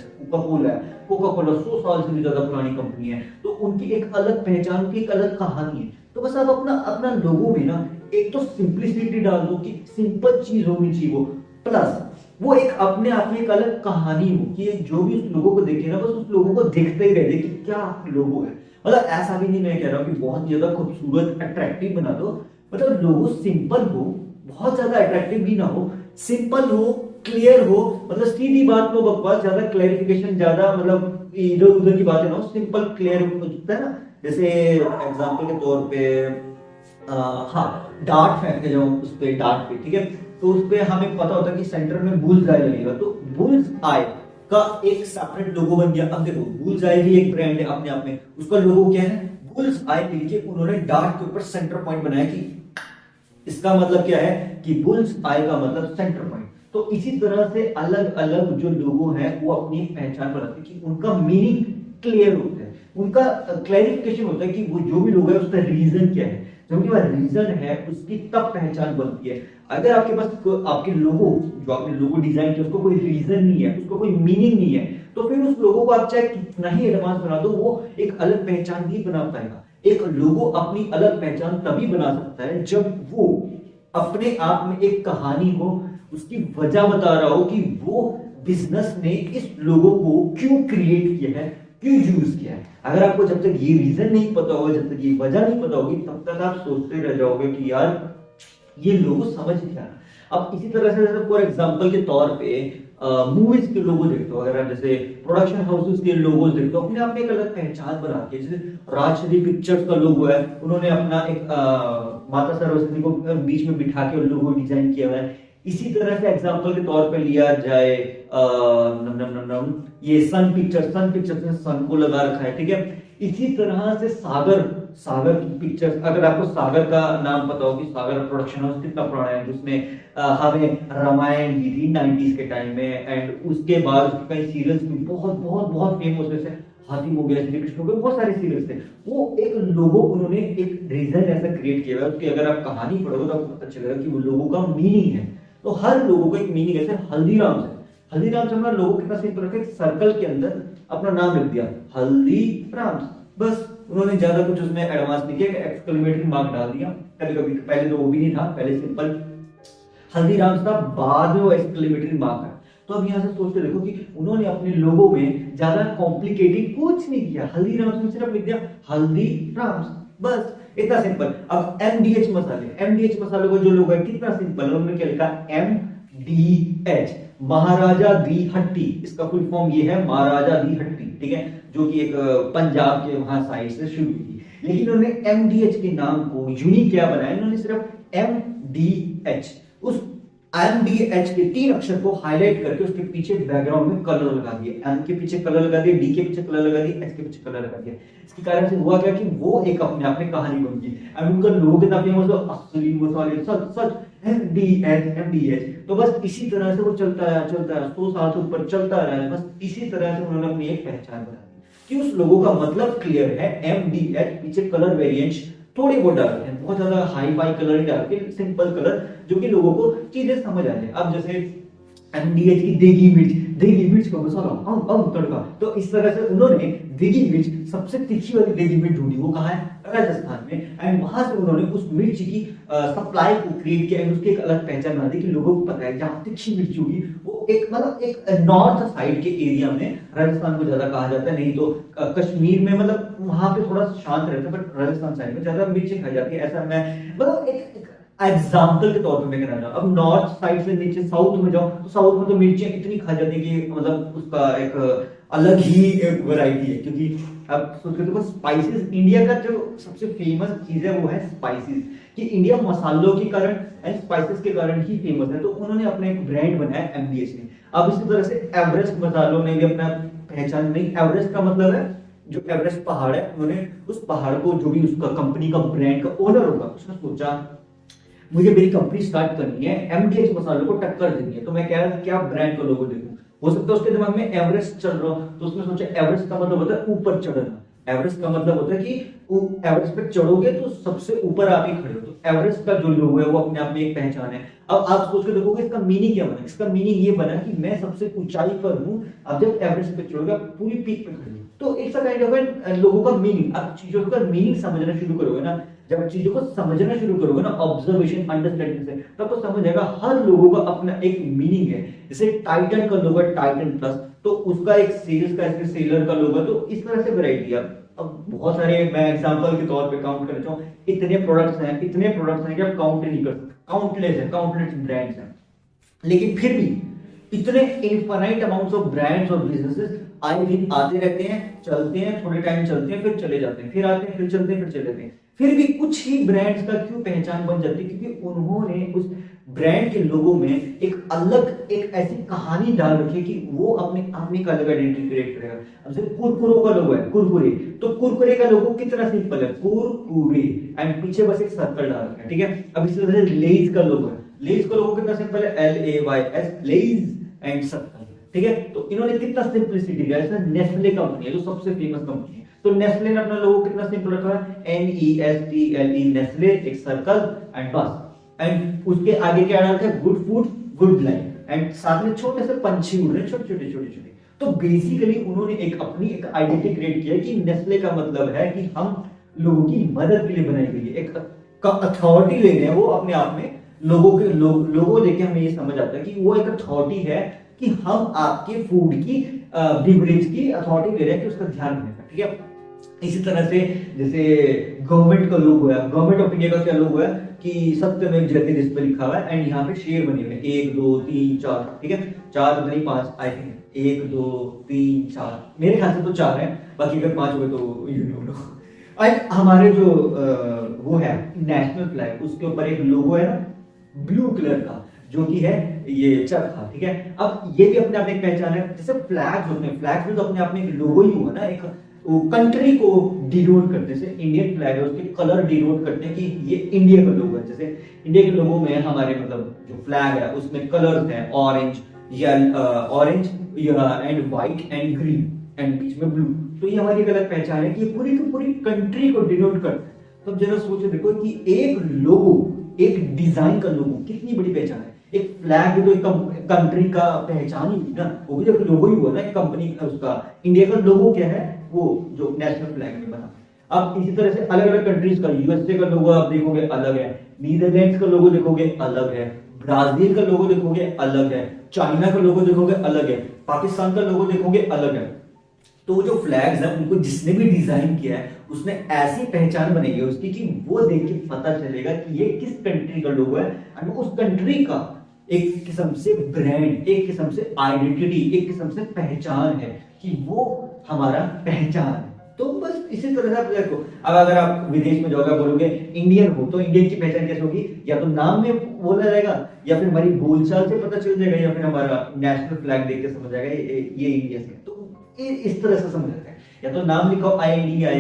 कोका कोला 100 साल से भी ज्यादा पुरानी कंपनी है, तो उनकी एक अलग पहचान, उनकी एक अलग कहानी है। तो बस आप अपना लोगो भी ना एक तो सिंप्लिसिटी डाल दो कि सिंपल चीज होनी चाहिए वो, प्लस वो एक अपने आप में एक अलग कहानी हो कि जो भी उस लोगों को देखे ना, बस उस लोगों को देखते ही रह जाए कि क्या लोगो है। मतलब ऐसा भी नहीं मैं कह रहा हूँ कि बहुत ज्यादा खूबसूरत अट्रैक्टिव बना दो, मतलब लोगो सिंपल हो, बहुत ज्यादा अट्रैक्टिव भी ना हो, सिंपल हो, क्लियर हो, मतलब सीधी बात में बकवास, ज्यादा क्लैरिफिकेशन, ज्यादा मतलब इधर उधर की बातें ना हो, सिंपल क्लियर होता है ना। जैसे एग्जांपल के तौर पे हाँ, डार्ट फेंकते हैं जब उस पे, डार्ट पे, ठीक है, तो उस पे हमें पता होता है कि सेंटर में बुल्स आई लगेगा, तो बुल्स आई का एक सेपरेट लोगो बन गया। अब देखो बुल्स आई भी एक ब्रांड है अपने आप में, उसका लोगो क्या है, बुल्स आई मिलके उन्होंने डार्ट के ऊपर सेंटर पॉइंट बनाया कि इसका मतलब क्या है कि बुल्स आई का मतलब सेंटर पॉइंट। तो इसी तरह से अलग अलग जो लोगो हैं वो अपनी पहचान बनाते हैं कि उनका मीनिंग क्लियर होता है। उनका क्लैरिफिकेशन होता है कि वो जो भी लोग है उसका रीजन क्या है। जो उनके पास रीजन है उसकी तब पहचान बनती है। अगर आपके पास आपके लोगो, जो आपने लोगो डिजाइन किया उसको कोई रीजन नहीं है, उसको कोई मीनिंग नहीं है, तो फिर उस लोगो को आप चाहे कितना ही एडवांस बना दो वो एक अलग पहचान नहीं बना पाएगा। एक लोगो अपनी अलग पहचान तभी बना सकता है जब वो अपने आप में एक कहानी को, उसकी वजह बता रहा हो कि वो बिजनेस ने इस लोगो को क्यों क्रिएट किया है, क्यों यूज किया है। अगर आपको जब तक ये रीजन नहीं पता होगा, जब तक ये वजह नहीं पता होगी, तब तक आप सोचते रह जाओगे कि यार ये लोगो समझ नहीं आ रहा। अब इसी तरह से जैसे फॉर एग्जांपल के तौर पे मूवीज के लोगो देखते हो, अगर आप जैसे प्रोडक्शन हाउसेस के लोगोज देखते हो, अपने आप में एक अलग पहचान बना के, जैसे राजश्री पिक्चर्स का लोगो है, उन्होंने अपना एक माता सरस्वती को बीच में बिठा के लोगो डिजाइन किया हुआ है। इसी तरह से एग्जांपल के तौर पे लिया जाए ये सन पिक्चर्स ने सन को लगा रखा है, ठीक है। इसी तरह से सागर की पिक्चर्स, अगर आपको सागर का नाम पता हो कि सागर प्रोडक्शन हाउस कितना पुराना है, जिसने हमें रामायण दी थी 90s के टाइम में, एंड उसके बाद उसके कई सीरियल्स भी बहुत बहुत बहुत फेमस, जैसे हाथी हो गया, श्री कृष्ण हो गया, बहुत सारे सीरियल्स थे। वो एक लोगो उन्होंने एक रीजन ऐसा क्रिएट किया है, उसकी अगर आप कहानी पढ़ोगे तो आपको पता चलेगा कि वो लोगों का मीनिंग है। तो हर लोगों का एक मीनिंग है। जैसे हल्दीराम से हमारा लोगो कितना सिंपल रखा, एक सर्कल के अंदर अपना नाम लिख दिया हल्दीराम, बस। उन्होंने ज्यादा कुछ उसमें एडवांस नहीं किया, एक्सक्लेमेटरी मार्क डाल दिया। कभी कभी पहले तो वो भी नहीं था, पहले सिंपल हल्दीराम था, बाद में वो एक्सक्लेमेटरी मार्क है। तो अब यहां से सोचते देखो कि उन्होंने अपने लोगों में ज्यादा कॉम्प्लिकेटेड कुछ नहीं किया, हल्दीराम में सिर्फ लिख दिया हल्दीराम, बस इतना सिंपल। अब एमडीएच मसालों का जो लोगो है कितना सिंपल है, उन्होंने क्या लिखा एमडीएच, महाराजा दी हट्टी, इसका फुल फॉर्म ये है महाराजा दी हट्टी, ठीक है, जो कि एक पंजाब के वहां साइड से शुरू की। लेकिन उन्होंने एमडीएच के नाम को यूनिक क्या बनाया, उन्होंने सिर्फ एमडीएच, उस एमडीएच के 3 अक्षर को हाईलाइट करके उसके पीछे बैकग्राउंड में कलर लगा दिया, एम के पीछे कलर लगा दिया, डी के पीछे कलर लगा दिया, एच के पीछे कलर लगा दिया। इसके कारण से हुआ क्या कि वो एक अपने आप में कहानी बन गई। अब उनका लोगो कितना फेमस हो, असली मसाले सच एमडीएच। तो बस इसी तरह से वो चलता है 100 साल से ऊपर चलता रहा है। बस इसी तरह से उन्होंने अपनी एक पहचान बना दी कि उस लोगों का मतलब क्लियर है, एमडीएच, पीछे कलर वेरिएंट्स थोड़े बहुत डालते हैं, बहुत ज्यादा हाई फाई कलर नहीं डालते, सिंपल कलर जो कि लोगों को चीजें समझ आ जाए। अब जैसे एमडीएच की देगी मिर्च का मसाला, तड़का, तो इस तरह से उन्होंने देगी मिर्च, सबसे तीखी वाली देगी मिर्च ढूंढी, वो कहाँ है, राजस्थान में, एंड वहां से उन्होंने उस मिर्च की सप्लाई को क्रिएट किया, उसकी एक अलग पहचान बना दी कि लोगों को पता है जहाँ तीखी मिर्च होगी वो एक मतलब एक नॉर्थ साइड के एरिया में राजस्थान को ज्यादा कहा जाता है, नहीं तो कश्मीर में मतलब वहां पे थोड़ा शांत रहता है, बट राजस्थान साइड में ज्यादा मिर्ची खाई जाती है। ऐसा मैं मतलब एक एग्जाम्पल के तौर पे मैं कहना चाहूँ। अब नॉर्थ साइड से नीचे साउथ में जाओ तो साउथ में तो मिर्चियां इतनी खा जाती है कि मतलब उसका एक अलग ही एक वैरायटी है, क्योंकि अब सोच के देखो स्पाइसेस, इंडिया का जो सबसे फेमस चीज है वो है स्पाइसेस, कि इंडिया मसालों के कारण एंड स्पाइसेस के कारण ही फेमस है। तो उन्होंने अपना एक ब्रांड बनाया एमडीएच ने। अब इसी तरह से एवरेस्ट मसालों ने भी अपना पहचान नहीं, एवरेस्ट का मतलब है जो एवरेस्ट पहाड़ है, उन्होंने उस पहाड़ को, जो भी उसका कंपनी का ब्रांड का ओनर होगा, उसने सोचा मुझे मेरी कंपनी स्टार्ट करनी है, एमडीएच मसालों को टक्कर देनी है, तो मैं क्या ब्रांड का लोगो देखूं। हो सकता है उसके दिमाग में एवरेस्ट चल रहा हो, तो उसने सोचा एवरेस्ट का मतलब होता है ऊपर चढ़ना, एवरेस्ट का मतलब होता है कि एवरेस्ट पे चढ़ोगे तो सबसे ऊपर आप ही खड़े हो। तो एवरेस्ट का जो लोगो है वो अपने आप में एक पहचान है। अब आप सोच के देखोगे इसका मीनिंग क्या बना, इसका मीनिंग ये बना कि मैं सबसे ऊंचाई पर हूं। अब जब एवरेस्ट पे चढ़ोगे आप पूरी पीक पे खड़े हो, तो इट्स अ काइंड ऑफ लोगों का मीनिंग। आप चीजों का मीनिंग समझना शुरू करोगे ना, जब चीजों को समझना शुरू करोगे ना ऑब्जर्वेशन अंडरस्टैंडिंग से, तब तो समझ आएगा हर लोगों का अपना एक मीनिंग है। जैसे टाइटन का लोगो है टाइटन प्लस, तो उसका एक सेल्स का, इसके सेलर का लोगो, तो इस तरह से वैरायटी है। अब बहुत सारे मैं एग्जांपल के तौर पे काउंट करना चाहूँ, इतने प्रोडक्ट्स हैं कि आप काउंट नहीं कर सकते, काउंटलेस ब्रांड्स हैं। लेकिन फिर भी इतने इनफाइनाइट अमाउंट्स ऑफ ब्रांड्स और बिजनेसेस आए दिन आते रहते हैं, चलते हैं, थोड़े टाइम चलते हैं, फिर चले जाते हैं, फिर आते हैं, फिर चलते हैं, फिर चले जाते हैं। फिर भी कुछ ही ब्रांड्स का क्यों पहचान बन जाती है, क्योंकि उन्होंने उस ब्रांड के लोगों में एक अलग, एक ऐसी कहानी डाल रखी है कि वो अपने एक अलग आइडेंटिटी क्रिएट करेगा। अब जैसे कुरकुरो का लोगो है, कुरकुरे, तो कुरकुरे का लोगो कितना सिंपल है, कुरकुरे, एंड पीछे बस एक सर्कल डाल रखा है, ठीक है। अब इसी तरह से लेज का लोगो है, लेज का लोगो कितना सिंपल है, LAYS, लेज एंड सर्कल, ठीक है। तो इन्होंने कितना सिंपलिसिटी दिया। जैसे नेस्ले कंपनी है जो सबसे फेमस कंपनी है, तो नेस्ले ने अपना लोगो कितना सिंपल रखा है, NESTLE, नेस्ले, एक सर्कल एंड बस, एंड उसके आगे क्या डालते हैं, good food good life, and साथ में छोटे से पंछी उड़ रहे हैं, छोटे छोटे छोटे छोटे। तो बेसिकली उन्होंने एक अपनी एक आइडेंटिटी क्रिएट किया कि नेस्ले का मतलब है कि हम लोगों की मदद के लिए बनाई गई है, एक अथॉरिटी ले रहे हैं वो अपने आप में। लोगों देख के हमें ये समझ आता है कि वो एक अथॉरिटी है कि हम आपके फूड की बिवरेज की अथॉरिटी ले रहे हैं कि उसका ध्यान रखें, ठीक है। इसी तरह से जैसे गवर्नमेंट का लोगो है, गवर्नमेंट ऑफ इंडिया का क्या लोगो है कि सत्यमेव जयते इस पे लिखा हुआ है, एंड यहाँ पे शेर बने हुए हैं 1 2 3 4, ठीक है, 4 नहीं 5 आई थिंक, 1 2 3 4, मेरे ख्याल से तो 4 है, बाकी अगर 5 हुए तो यू नो। एंड हमारे जो वो है नेशनल फ्लैग, उसके ऊपर एक लोगो है ना ब्लू कलर का, जो कि है ये चरखा, ठीक है। अब ये भी अपने आप एक पहचान है, जैसे फ्लैग्स होते हैं, फ्लैग्स भी तो अपने आप में एक लोगो ही हुआ ना, एक वो कंट्री को डिनोट करते हैं। जैसे इंडियन फ्लैग है उसके कलर डिनोट करते हैं कि ये इंडिया का लोगो है। जैसे इंडिया के लोगों में हमारे मतलब जो फ्लैग है उसमें कलर्स हैं orange and white and green and बीच में ब्लू, तो ये हमारी एक अलग पहचान है कि ये पूरी की पूरी कंट्री को डिनोट करता है। तो जरा सोचो देखो कि एक लोगो, एक डिजाइन का लोगो कितनी बड़ी पहचान है। एक फ्लैग भी तो एक कंट्री का पहचान ही हुई ना, वो भी तो लोगो ही हुआ ना, एक कंपनी उसका। इंडिया का लोगो क्या है, वो जो नेशनल फ्लैग में बना। अब इसी तरह से अलग अलग कंट्रीज का, यूएसए का लोगो आप देखोगे अलग है, नीदरलैंड्स का लोगो देखोगे अलग है, ब्राजील का लोगो देखोगे अलग है, चाइना का लोगो देखोगे अलग है, पाकिस्तान का लोगो देखोगे अलग है। तो वो जो फ्लैग्स है उनको जिसने भी डिजाइन किया है उसने ऐसी पहचान बनाई है उसकी कि वो देख के पता चलेगा कि ये किस कंट्री का लोगो है, और उस कंट्री का एक किस्म से ब्रांड, एक किस्म से आइडेंटिटी, एक किस्म से पहचान है कि वो हमारा पहचान है। तो बस इसी तरह से आप देखो, अब अगर आप विदेश में जाओगे बोलोगे इंडियन हो, तो इंडियन की पहचान कैसे होगी, या तो नाम में बोला जाएगा, या फिर हमारी बोलचाल से पता चल जाएगा, या फिर हमारा नेशनल फ्लैग देख के समझ जाएगा ये इंडिया से। तो इस तरह से समझ जाते हैं, या तो नाम लिखो INDIA।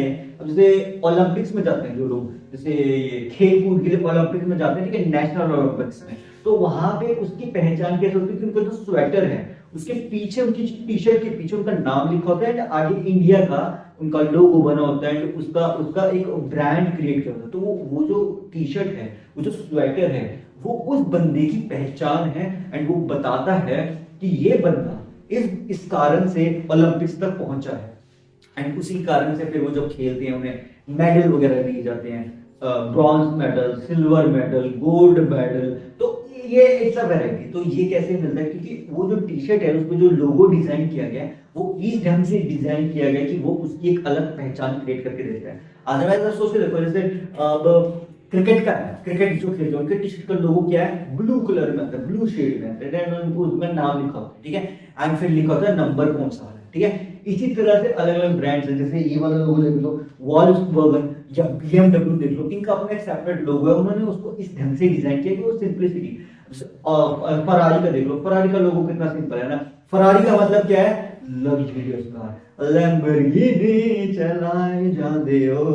अब जैसे ओलंपिक्स में जाते हैं जो लोग, जैसे ये खेल कूद के लिए ओलंपिक्स में जाते हैं, ठीक है, नेशनल ओलंपिक्स में, तो वहां पे उसकी पहचान कैसे होती है कि उनका जो स्वेटर है उसके पीछे, उनकी टी शर्ट के पीछे उनका नाम लिखा होता है, एंड आगे इंडिया का उनका लोगो बना होता है, एंड उसका एक ब्रांड क्रिएट किया होता है। तो वो जो टी शर्ट है, वो जो स्वेटर है, वो उस बंदे की पहचान है, एंड वो बताता है कि ये बंदा इस कारण से ओलंपिक्स तक पहुंचा है, एंड उसी कारण से फिर वो जब खेलते हैं उन्हें मेडल वगैरह दिए जाते हैं, bronze medal, silver medal, gold medal. तो ये इट्स अ वैरायटी। तो ये कैसे मिलता है, क्योंकि वो जो टी शर्ट है उसमें जो लोगो डिजाइन किया गया है वो इस ढंग से डिजाइन किया गया कि वो उसकी एक अलग पहचान क्रिएट करके देता है। अदरवाइज सोच के देखो, जैसे अब क्रिकेट का है, क्रिकेट जो खेलते हैं उनके टी शर्ट का लोगो क्या है, ब्लू कलर में आता है, ब्लू शेड में आता है, उनको उसमें नाम लिखा होता है, ठीक है, एंड फिर लिखा होता है नंबर कौन सा है, ठीक है। इसी तरह से अलग अलग ब्रांड्स हैं, जैसे ये वाला लोगो देख लो, वॉल्क्सवैगन या BMW देख लो, इनका अपना एक सेपरेट लोगो है, उन्होंने उसको इस ढंग से डिजाइन किया कि वो सिंपलिसिटी। फरारी का देख लो, फरारी का लोगो कितना सिंपल है ना। फरारी का मतलब क्या है, लग्जरियस कार, लैम्बोर्गिनी चलाए जाते हो।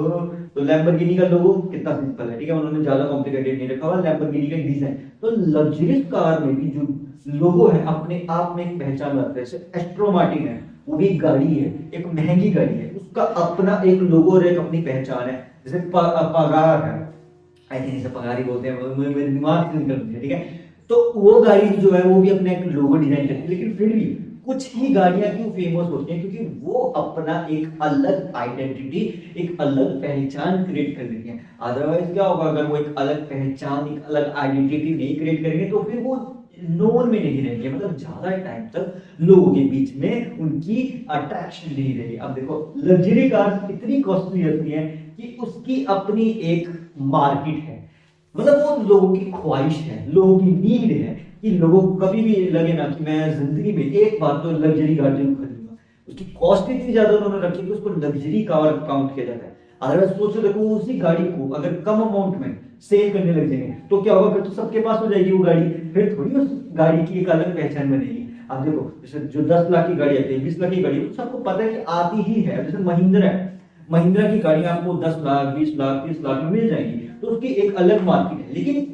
तो लैम्बोर्गिनी का लोगो कितना सिंपल है, ठीक है, उन्होंने ज्यादा कॉम्प्लिकेटेड नहीं रखा हुआ, लैम्बोर्गिनी का डिजाइन। तो लग्जरियस कार में भी जो लोगो है अपने आप में एक पहचान रखता है। जैसे एस्ट्रो मार्टिन है, वो भी एक गाड़ी है, एक महंगी गाड़ी है, उसका अपना एक लोगो और एक अपनी पहचान है। जैसे पगार है, आई थिंक इसे पगार ही बोलते हैं, मेरे दिमाग से निकल गया, ठीक है। तो वो गाड़ी जो है वो भी अपना एक लोगो डिजाइन करती है, लेकिन फिर भी कुछ ही गाड़ियां क्यों फेमस होती हैं, क्योंकि वो अपना एक अलग आइडेंटिटी, एक अलग पहचान क्रिएट कर देती हैं। अदरवाइज क्या होगा, अगर वो एक अलग पहचान, एक अलग आइडेंटिटी नहीं क्रिएट करेंगे तो फिर वो नोन में नहीं रहेंगे, मतलब ज्यादा टाइम तक लोगों के बीच में उनकी अट्रैक्शन नहीं रहेगी। अब देखो लग्जरी कार्स इतनी कॉस्टली होती है कि उसकी अपनी एक मार्केट है, मतलब वो लोगों की ख्वाहिश है, लोगों की नीड है कि लोगों को कभी भी लगे ना कि मैं जिंदगी में एक बार तो लग्जरी कार जरूर खरीदूंगा। उसकी कॉस्ट इतनी ज्यादा उन्होंने रखी कि उसको लग्जरी कार काउंट किया जाता है। अगर सोचो देखो, उसी गाड़ी को अगर कम अमाउंट में सेल करने लग जाएंगे तो क्या होगा, फिर तो सबके पास हो जाएगी वो गाड़ी, फिर थोड़ी उस गाड़ी की एक अलग पहचान बनेगी। अब देखो जैसे जो 10 लाख की गाड़ी आती है, 20 लाख की गाड़ी, तो सबको पता है कि आती ही है। जैसे महिंद्रा है, महिंद्रा की गाड़ी आपको 10 लाख, 20 लाख, 30 लाख में मिल जाएंगी, तो उसकी एक अलग मार्केट है। लेकिन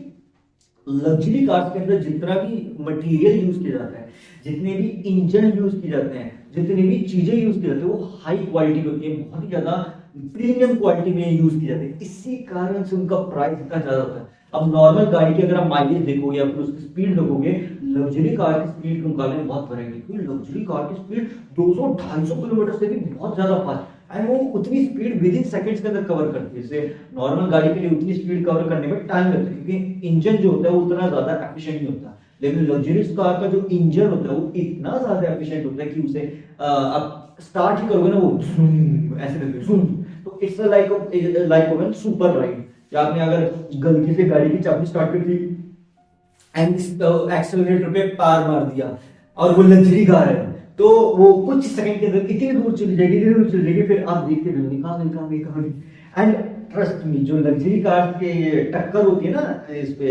लग्जरी कार्स के अंदर जितना भी मटेरियल यूज किया जाता है, जितने भी इंजन यूज किए जाते हैं, जितनी भी चीजें यूज की जाती है वो हाई क्वालिटी की होती है, बहुत ही ज्यादा प्रीमियम क्वालिटी में यूज की जाती है, इसी कारण से उनका प्राइस इतना ज्यादा होता है। अब नॉर्मल गाड़ी की अगर आप माइलेज देखोगे या फिर उसकी स्पीड देखोगे, लग्जरी कार की स्पीड के मुकाबले में बहुत फर्क है, क्योंकि लग्जरी कार की स्पीड 200-250 किलोमीटर से भी बहुत ज्यादा फास्ट, एंड वो उतनी स्पीड विद इन सेकंड्स के अंदर कवर करती है। जैसे नॉर्मल गाड़ी के लिए उतनी स्पीड कवर करने में टाइम लगता है, क्योंकि इंजन जो होता है वो उतना ज्यादा एफिशिएंट नहीं होता, लेकिन लग्जरी कार का जो इंजन होता है वो इतना ज्यादा एफिशिएंट होता है कि उसे आप स्टार्ट ही करोगे ना वो ऐसे करके झूम, तो इट्स लाइक सुपर राइड। या आपने अगर गलती से गाड़ी की चाबी स्टार्ट कर दी एंड एक्सेलरेटर पे पार मार दिया और वो लग्जरी कार है, तो वो कुछ सेकंड के अंदर इतनी दूर चली जाएगी, इतनी दूर चली जाएगी, फिर आप देखते रहोगे कहाँ गई। एंड ट्रस्ट मी, जो लग्जरी कार के टक्कर होती है ना इस पे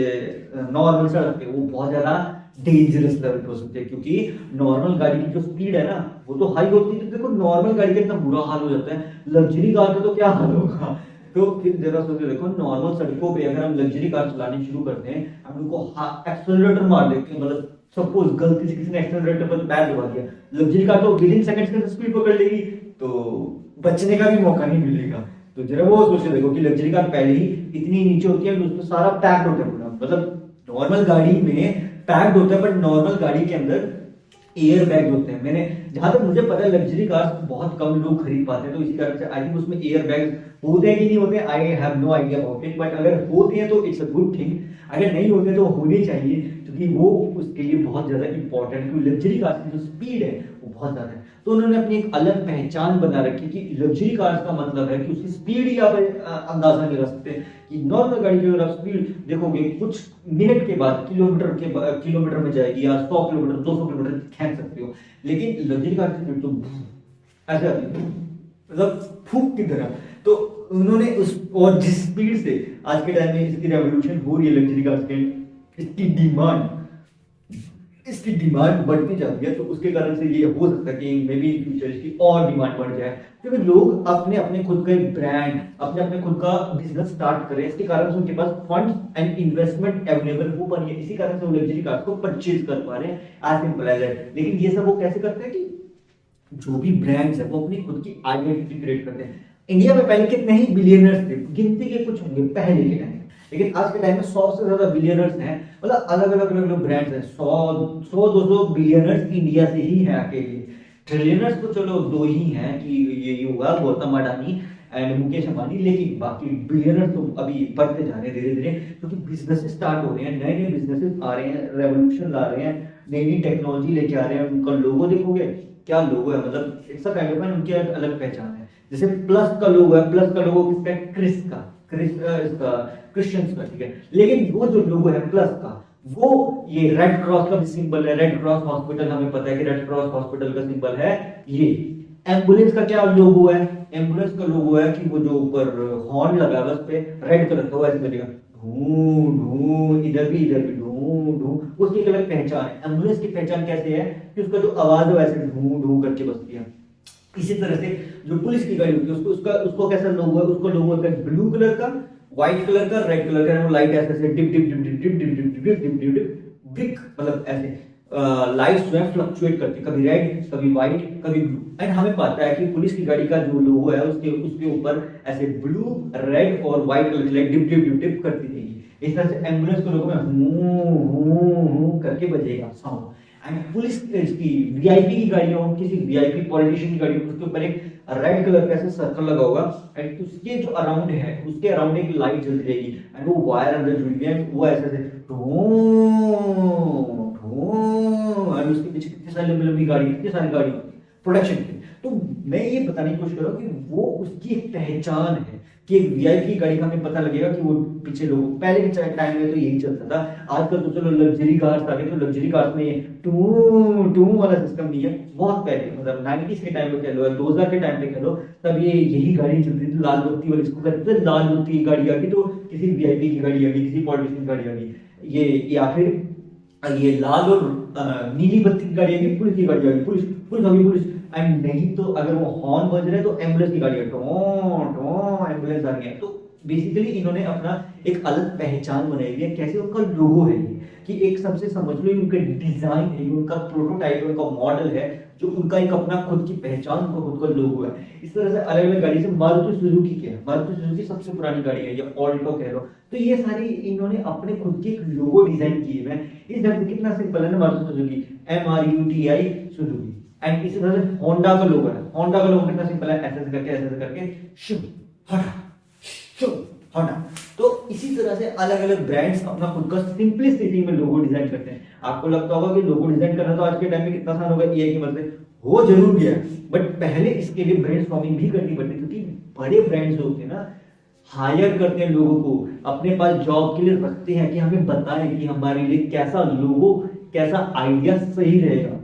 नॉर्मल सड़क पे, वो बहुत ज्यादा डेंजरस लेवल पे हो सकती है, क्योंकि नॉर्मल गाड़ी की जो स्पीड है ना वो तो हाई होती है, तो देखो नॉर्मल गाड़ी का इतना बुरा हाल हो जाता है, लग्जरी कार का तो क्या हाल होगा। तो फिर जरा सोच देखो, नॉर्मल सड़कों पे अगर हम लग्जरी कार चलानी शुरू करते हैं, हम उनको एक्सेलरेटर मार देते हैं, मतलब सपोज गलती से किसी ने एक्सेलरेटर पर पैर दबा दिया, लग्जरी कार तो विद इन सेकंड्स के स्पीड पकड़ लेगी, तो बचने का भी मौका नहीं मिलेगा। तो जरा वो सोच देखो कि लग्जरी कार पहले ही इतनी नीचे होती है, उसमें सारा पैक्ड होता है पूरा, मतलब नॉर्मल गाड़ी में पैक्ड होता है, बट नॉर्मल गाड़ी के अंदर एयर बैग होते हैं। मैंने जहां तक मुझे पता है लग्जरी कार बहुत कम लोग खरीद पाते हैं, तो इसी कारण से आई थिंक उसमें एयर बैग होते हैं कि नहीं होते, I have no idea about it, but अगर होते हैं तो इट्स अ गुड थिंग, अगर नहीं होते तो होने चाहिए, क्योंकि वो उसके लिए बहुत ज्यादा इंपॉर्टेंट है, क्योंकि लग्जरी कार की जो स्पीड है वो बहुत ज्यादा है। तो उन्होंने अपनी एक अलग पहचान बना रखी कि लग्जरी कार का मतलब है कि उसकी स्पीड ही आप अंदाजा नहीं लगा सकते, कि नॉर्मल गाड़ी की अगर आप स्पीड देखोगे कुछ मिनट के बाद किलोमीटर में जाएगी, या 100 किलोमीटर 200 किलोमीटर खींच सकते हो, लेकिन लग्जरी कार की स्पीड तो ऐसे आती है, मतलब फूक की तरह। तो उन्होंने उस और जिस स्पीड से आज के टाइम में इसकी रेवोल्यूशन हो रही है लग्जरी कार के, इसकी डिमांड बढ़ती जाती है, तो उसके कारण से ये हो सकता है कि मे बी इन फ्यूचर इसकी और डिमांड बढ़ जाए, क्योंकि लोग अपने अपने खुद का ब्रांड, अपने अपने खुद का बिजनेस स्टार्ट करें, इसके कारण से उनके पास फंड एंड इन्वेस्टमेंट अवेलेबल हो पा रही है, इसी कारण से वो लग्जरी कार को परचेज कर पा रहे हैं, एज सिंपल एज दैट। लेकिन ये सब वो कैसे करते हैं कि जो भी ब्रांड्स है वो अपनी खुद की आइडेंटिटी क्रिएट करते हैं। इंडिया में पहले कितने ही बिलियनर्स थे, गिनती के कुछ होंगे पहले के टाइम, लेकिन आज के टाइम में 100 से ज्यादा बिलियनर्स हैं, मतलब अलग अलग ब्रांड्स हैं, 100-200 बिलियनर्स इंडिया से ही हैं अकेले। ट्रिलियनर्स तो चलो दो ही हैं, कि ये हुआ गौतम अडानी एंड मुकेश अंबानी, लेकिन बाकी बिलियनर्स तो अभी बढ़ते जा रहे हैं धीरे धीरे, क्योंकि बिजनेस स्टार्ट हो रहे हैं, नए नए बिजनेसेस आ रहे हैं, रेवोल्यूशन ला रहे हैं, नई नई टेक्नोलॉजी लेके आ रहे हैं। उनका लोगो देखोगे क्या लोगो है, मतलब इट्स अ काइंड ऑफ उनकी एक अलग पहचान है। जैसे प्लस का लोगो है, प्लस का लोगो किसका है, इसका क्रिश्चियंस का, ठीक है, लेकिन वो जो लोगो है प्लस का, वो ये रेड क्रॉस का भी सिंबल है, रेड क्रॉस हॉस्पिटल, हमें पता है कि रेड क्रॉस हॉस्पिटल का सिंबल है ये। एम्बुलेंस का क्या लोगो है, एम्बुलेंस का लोगो है कि वो जो ऊपर हॉर्न लगा है उस पे रेड कलर का, वो ऐसे करेगा ढूं ढूं, इधर भी ढूं ढूं, उसकी एक अलग पहचान है। एम्बुलेंस की पहचान कैसे है कि उसका जो आवाज है वैसे ढूं ढूं करके बजती है। इसी तरह से जो पुलिस की गाड़ी होती है उसको कैसा लोगो है, उसको लोगो है ब्लू कलर का, व्हाइट कलर का, रेड कलर का, वो लाइट ऐसे dip dip dip dip dip dip dip dip dip dip brick, मतलब ऐसे लाइट्स जो है फ्लक्चुएट करती है, कभी रेड कभी व्हाइट कभी ब्लू। एंड हमें पता है कि पुलिस की गाड़ी का जो लोगो है उसके ऊपर ऐसे ब्लू रेड और व्हाइट कलर की light dip dip dip dip करती रहेगी। इस तरह से एम्बुलेंस के लोगो में हूं करके बजेगा साउंड। एंड पुलिस की वीआईपी की गाड़ियों, किसी वीआईपी पॉलिटिशियन की गाड़ी, उसके ऊपर एक रेड कलर का ऐसे सर्कल लगा होगा, एंड उसके जो अराउंड है उसके अराउंड एक लाइट जल रहेगी, एंड वो वायर अंदर जुड़ी हुई है, वो ऐसे एंड उसके पीछे कितनी सारी लंबी लंबी गाड़ी, कितनी सारी गाड़ी होती है प्रोडक्शन की। तो मैं ये बताने की कोशिश कर रहा हूँ कि वो उसकी एक पहचान है, कि एक वीआईपी गाड़ी का हमें पता लगेगा कि वो पीछे लोग, पहले के टाइम में तो यही चलता था। आजकल तो चलो लग्जरी कार्स आ गए, तो लग्जरी कार्स में ये टू टू वाला सिस्टम नहीं है, बहुत पहले मतलब 90s के टाइम पे कह लो, 2000 के टाइम पे कह लो, तब ये यही गाड़ी चलती थी, लाल बत्ती वाली, इसको कहते थे लाल बत्ती की गाड़ी आ गई, तो किसी वीआईपी की गाड़ी आ गई, किसी पॉलिटिशियन की गाड़ी आ गई, ये या फिर ये लाल और नीली बत्ती की गाड़ी आ गई, पुलिस की गाड़ी आ गई, पुलिस पुलिस आ गई पुलिस। एंड नहीं तो अगर वो हॉर्न बज रहे तो एम्बुलेंस की गाड़ी है, टो टो एम्बुलेंस आ रही है। तो बेसिकली इन्होंने अपना एक अलग पहचान बनाई हुई है। कैसे? उनका लोगो है ये, कि एक सबसे समझ लो उनका डिजाइन है, उनका प्रोटोटाइप, उनका मॉडल है, जो उनका एक अपना खुद की पहचान, उनका खुद का लोगो है। इस तरह से अलग अलग गाड़ी से मारुति सुजुकी क्या है, मारुति सुजुकी सबसे पुरानी गाड़ी है, या ऑल्टो कह लो, तो ये सारी इन्होंने अपने खुद के लोगो डिजाइन किए हुए हैं। इस ढंग से कितना सिंपल है ना, Maruti Suzuki MRUTI Suzuki. And इसी तरह से होंडा का लोगो है, होंडा का लोगो कितना सिंपल है, ऐसे करके ऐसे करके शुभ होंडा, शुभ होंडा। तो इसी तरह से अलग अलग ब्रांड्स अपना खुद का सिंपलिसिटी में लोगो डिजाइन करते हैं। आपको लगता होगा कि लोगो डिजाइन करना तो आज के टाइम में कितना आसान होगा, एआई की मदद से हो जरूर गया, बट पहले इसके लिए ब्रेनस्टॉर्मिंग भी करनी पड़ती, क्योंकि बड़े ब्रांड्स होते हैं ना, हायर करते हैं लोगों को, अपने पास जॉब के लिए रखते हैं कि हमें बताएं कि हमारे लिए कैसा लोगो, कैसा आइडिया सही रहेगा,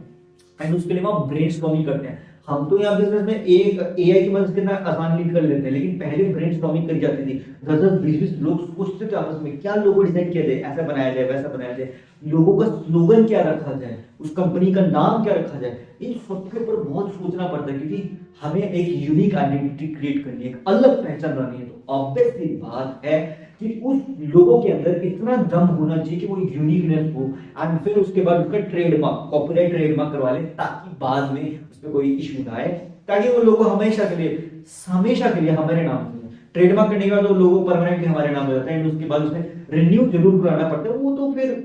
एंड उसके लिए वो ब्रेनस्टॉर्मिंग करते हैं। हम तो यहाँ बिजनेस में एक एआई की मदद से कितना आसान लीड कर लेते हैं, लेकिन पहले ब्रेनस्टॉर्मिंग करी जाती थी। 10-20 लोग सोचते थे आपस में क्या लोगो डिजाइन किया जाए, ऐसा बनाया जाए, वैसा बनाया जाए, लोगों का स्लोगन क्या रखा जाए, उस कंपनी का नाम क्या रखा जाए, इन सबके ऊपर बहुत सोचना पड़ता है, क्योंकि हमें एक यूनिक आइडेंटिटी क्रिएट करनी है, एक अलग पहचान बनानी है। तो ऑब्वियस सी बात है कि उस लोगों के अंदर इतना दम होना चाहिए कि वो यूनिकनेस हो, एंड फिर उसके बाद उसका ट्रेडमार्क, कॉपीराइट ट्रेडमार्क करवा ले, ताकि बाद में उसमें कोई इश्यू ना आए, ताकि वो लोगो हमेशा के लिए हमारे नाम से। ट्रेडमार्क करने के बाद वो लोगो परमानेंटली हमारे नाम हो जाता है, एंड उसके बाद उसमें रिन्यू जरूर कराना पड़ता है। वो तो फिर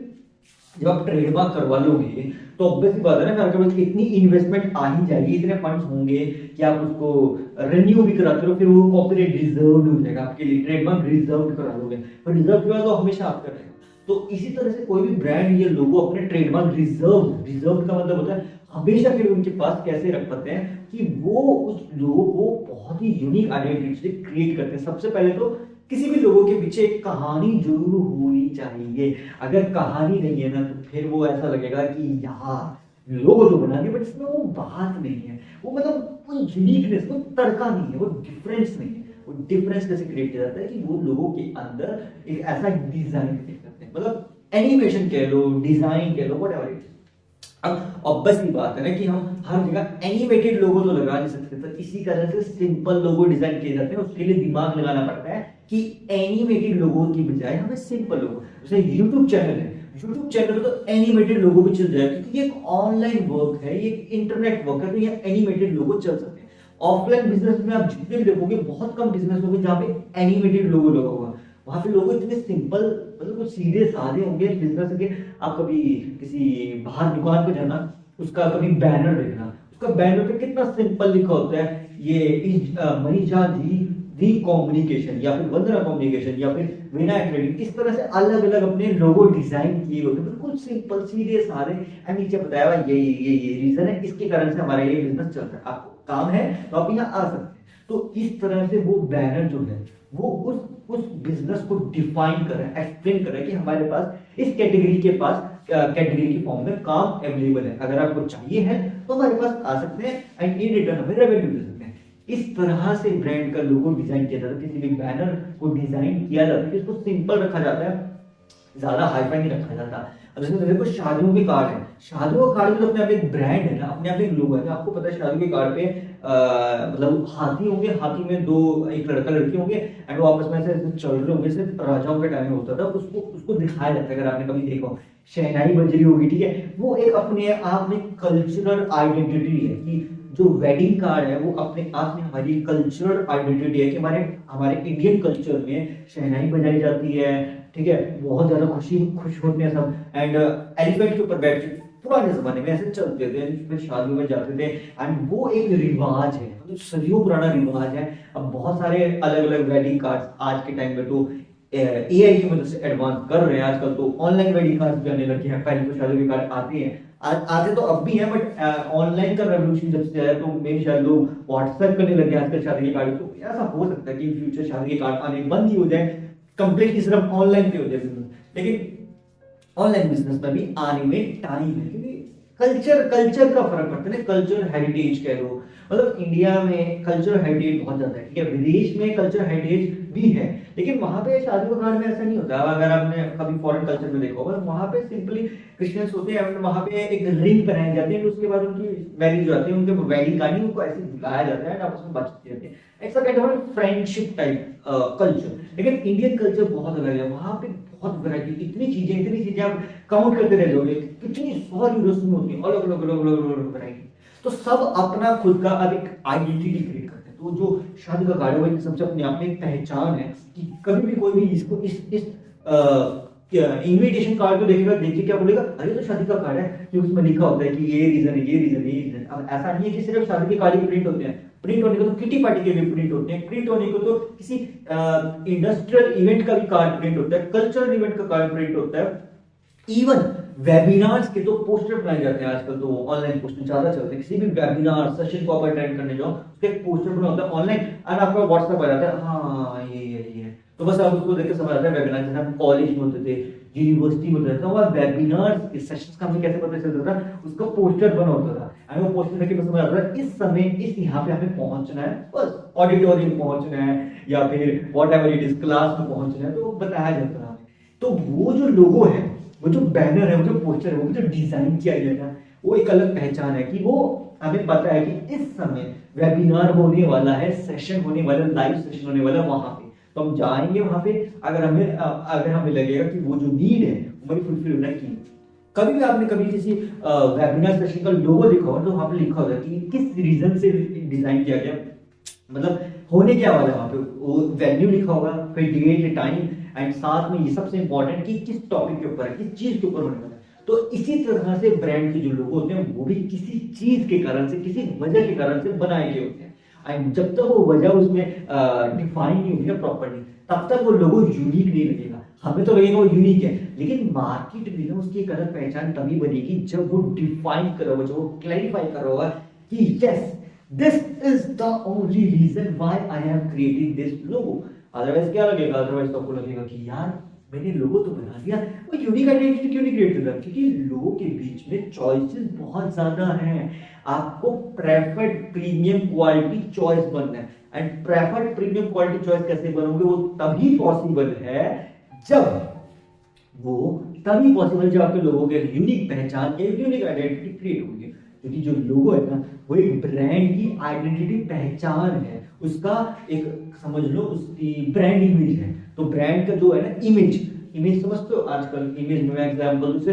जब आप ट्रेडमार्क करवा लोगे तो ऑब्वियस बात है ना, आपके पास इतनी इन्वेस्टमेंट आ ही जाएगी, इतने फंड्स होंगे कि आप उसको रिन्यू भी कराते हो, फिर वो कॉपीराइट रिजर्व्ड हो जाएगा आपके लिए, ट्रेडमार्क रिजर्व्ड करा लोगे, पर रिजर्व के बाद तो हमेशा आपका रहेगा। तो इसी तरह से कोई भी ब्रांड या लोगो अपने ट्रेडमार्क रिजर्व का मतलब होता है हमेशा के लिए उनके पास कैसे रख पाते हैं कि वो उस लोगो को बहुत ही यूनिक आइडेंटिटी से क्रिएट करते हैं। सबसे पहले तो किसी भी लोगों के पीछे एक कहानी जरूर होनी चाहिए। अगर कहानी नहीं है ना, तो फिर वो ऐसा लगेगा कि यार लोगो तो बना दिया, बट इसमें वो बात नहीं है, वो मतलब वो यूनिकनेस, वो तड़का नहीं है, वो डिफरेंस नहीं है। वो डिफरेंस कैसे क्रिएट किया जाता है कि वो लोगों के अंदर एक ऐसा डिजाइन क्रिएट करते हैं, मतलब एनिमेशन कह लो, डिजाइन कह लो, व्हाटएवर इट इज। अब ऑब्वियसली बात है ना कि हम हर जगह एनिमेटेड लोगो तो लगा नहीं सकते, तो इसी तरह से सिंपल लोगो डिजाइन किए जाते हैं। उसके लिए दिमाग लगाना पड़ता है कि एनिमेटेड लोगो की बजाय हमें सिंपल लोगो, जैसे यूट्यूब चैनल है, यूट्यूब चैनल पे तो एनिमेटेड लोगो भी चल जाए, क्योंकि ये एक ऑनलाइन वर्क है, ये इंटरनेट वर्क है, तो ये एनिमेटेड लोगो चल सकते हैं। ऑफलाइन बिजनेस में आप जितने भी देखोगे, बहुत कम बिजनेस होंगे जहां पे एनिमेटेड लोगो लगा होगा। वहां पे लोगो इतने सिंपल, मतलब कुछ सीधे साधे होंगे बिजनेस के। आप कभी किसी बाहर दुकान पे जाना, उसका कभी बैनर देखना, उसका बैनर पे कितना सिंपल लिखा होता है, ये इज मनीषा दी कम्युनिकेशन, या फिर वंदना कम्युनिकेशन, या फिर विनायक ट्रेडिंग। इस तरह से अलग अलग अपने लोगो डिजाइन किए होते हैं, बिल्कुल सिंपल सीधे साधे, एंड नीचे बताया हुआ ये रीजन है, इसके कारण से हमारा ये बिजनेस चल रहा है, आपको काम है तो आप यहाँ आ सकते हैं। तो इस तरह से वो बैनर जो है वो उस बिजनेस को डिफाइन कर रहा है, एक्सप्लेन कर रहा है कि हमारे पास इस कैटेगरी के पास कैटेगरी की फॉर्म में काम अवेलेबल है, अगर आपको चाहिए है तो हमारे पास आ सकते हैं, एंड इन रिटर्न हमें रेवेन्यू दे सकते हैं। इस तरह से ब्रांड का लोगो डिजाइन किया जाता है, किसी भी बैनर को डिजाइन किया जाता है, इसको सिंपल रखा जाता है, ज्यादा हाईफाई नहीं रखा जाता। अब जैसे देखो शादियों के कार्ड है, शादियों का कार्ड भी तो अपने आप एक ब्रांड है ना, अपने आप एक लोगो है ना। आपको पता है शादियों के कार्ड पे मतलब हाथी होंगे, हाथी में दो, एक लड़का लड़की होंगे, एंड वो आपस में ऐसे चल रहे होंगे, जैसे राजाओं के टाइम में होता था, उसको दिखाया जाता है। अगर आपने कभी देखा हो, शहनाई बज रही होगी, ठीक है, वो एक अपने आप में कल्चरल आइडेंटिटी है, कि जो वेडिंग कार्ड है वो अपने आप में हमारी कल्चरल आइडेंटिटी है, कि हमारे इंडियन कल्चर में शहनाई बजाई जाती है, ठीक है, बहुत ज्यादा खुश होते हैं सब, एंड एलिफेंट के ऊपर बैठ के पुराने जमाने में ऐसे चलते थे, फिर शादियों में जाते थे, एंड वो एक रिवाज है, मतलब सदियों पुराना रिवाज है। अब बहुत सारे अलग अलग वेडिंग कार्ड्स आज के टाइम में तो एआई की मदद से एडवांस कर रहे हैं, आजकल तो ऑनलाइन वेडिंग कार्ड्स भी आने लगे हैं। पहले तो शादी के कार्ड आते हैं, आते तो अब भी हैं, बट ऑनलाइन का रेवोल्यूशन जब से आया तो मेरे शायद लोग व्हाट्सएप करने लगे आजकल शादी के कार्ड। तो ऐसा हो सकता है कि फ्यूचर शादी के कार्ड आने बंद ही हो जाए, कंप्लीटली सिर्फ ऑनलाइन पे हो जाए बिजनेस, लेकिन ऑनलाइन बिजनेस में भी आने में टाइम है, क्योंकि कल्चर का फर्क पड़ता है ना, कल्चर हेरिटेज कह लो, मतलब इंडिया में कल्चर हेरिटेज बहुत ज्यादा है, ठीक है, विदेश में कल्चर हेरिटेज भी है, लेकिन वहां पे शादी के कार्ड में ऐसा नहीं होता। अगर आपने कभी फॉरेन कल्चर में देखा होगा, वहां पे सिंपली क्रिश्चियंस होते हैं, वहां पे एक रिंग पहनाई जाती है, उसके बाद उनकी मैरिज जो आती है, उनके वेडिंग कार्ड उनको ऐसे बुलाया जाता है, आपस में बातचीत करते हैं, it's a kind of friendship type culture. लेकिन इंडियन कल्चर बहुत अलग है, वहां पे बहुत वैरायटी, इतनी चीजें आप काउंट करते रह जाओगे, कितनी सारी रस्में होती हैं, अलग अलग अलग अलग अलग वैरायटी। तो सब अपना खुद का अब एक आइडेंटिटी क्रिएट करते हैं। तो जो शादी का कार्ड है वो सबसे अपने आप में एक पहचान है कि कभी भी कोई भी इसको इस इनविटेशन कार्ड को देखेगा, देखिए क्या बोलेगा, अरे तो शादी का कार्ड है, क्योंकि उसमें लिखा होता है कि ये रीजन है, ये रीजन है, ये रीजन। अब ऐसा नहीं है कि सिर्फ शादी के कार्ड ही प्रिंट होते हैं, प्रिंट होने को तो किटी पार्टी के भी प्रिंट होते हैं, प्रिंट होने को तो किसी इंडस्ट्रियल इवेंट का भी कार्ड प्रिंट होता है, कल्चरल इवेंट का कार्ड प्रिंट होता है, इवन वेबिनार्स के तो पोस्टर बनाए जाते हैं आजकल, तो ऑनलाइन पोस्टर ज्यादा चलते हैं। किसी भी वेबिनार सेशन को आप अटेंड करने जाओ, उसका एक पोस्टर बना होता है ऑनलाइन, और आपका व्हाट्सएप आ जाता है, हाँ ये तो बस आप उसको देख के समझ आता है वेबिनार। जैसे हम कॉलेज में होते थे, यूनिवर्सिटी में होता था, वहाँ वेबिनार सेशंस का हमें कैसे पता चलता था, उसका पोस्टर बना होता था, और वो पोस्टर देख के समझ आता था इस समय इस यहाँ पे हमें पहुंचना है, बस ऑडिटोरियम पहुंचना है या फिर what ever it is class में पहुंचना है, तो बताया जाता था। तो वो जो लोगो है, वो जो बैनर है, वो जो पोस्टर है, वो जो डिजाइन किया गया था, वो एक अलग पहचान है कि वो हमें पता है कि इस समय वेबिनार होने वाला है, सेशन होने वाला है, लाइव सेशन होने वाला है वहां पे। तो हम जाएंगे वहां पे, अगर हमें लगेगा कि वो जो नीड है हमारी फुलफिल होना की। कभी भी आपने कभी किसी वेबिनार सेशन का लोगो देखा हो तो वहां पे लिखा होगा कि किस रीजन से डिजाइन किया गया, मतलब होने क्या वाला है वहां पे, वो वेन्यू लिखा होगा, फिर डेट टाइम, एंड साथ में ये सबसे इंपॉर्टेंट कि किस टॉपिक के ऊपर है, किस चीज के ऊपर होने वाला है। तो इसी तरह से ब्रांड के जो लोगो होते हैं वो भी किसी चीज के कारण से, किसी वजह के कारण से बनाए गए होते हैं। एंड जब तक वो वजह उसमें डिफाइन नहीं होगी ना प्रॉपर्ली, तब तक वो लोगो यूनिक नहीं लगेगा। हमें तो लगेगा वो यूनिक है, लेकिन मार्केट में ना उसकी एक अलग पहचान तभी बनेगी जब वो डिफाइन कर रहा होगा, जब वो क्लैरिफाई कर रहा होगा कि yes this is the only reason why I have created this logo. Otherwise क्या लगेगा, अदरवाइज तो आपको लगेगा कि यार मैंने लोगो तो बना दिया, वो यूनिक आइडेंटिटी क्यों नहीं क्रिएट कर रहा, क्योंकि लोगों के बीच में चॉइसेस बहुत ज्यादा हैं। आपको प्रेफर्ड प्रीमियम क्वालिटी चॉइस बनना है, and preferred premium quality choice कैसे बनोगे, वो तभी पॉसिबल है जब आपके लोगों के यूनिक पहचान के यूनिक आइडेंटिटी क्रिएट होगी। क्योंकि जो लोगो है ना, वो एक ब्रांड की आइडेंटिटी पहचान है, उसका एक समझ लो उसकी ब्रांड इमेज है। तो ब्रांड का जो है ना इमेज समझते हो, आजकल इमेज में एग्जांपल से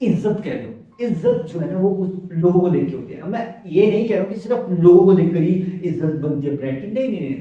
इज्जत कह लो, इज्जत जो है ना वो उस लोगों को देख के होती है। मैं ये नहीं कह रहा हूँ कि सिर्फ लोगों को देखकर ही इज्जत बनती है ब्रांड की, नहीं,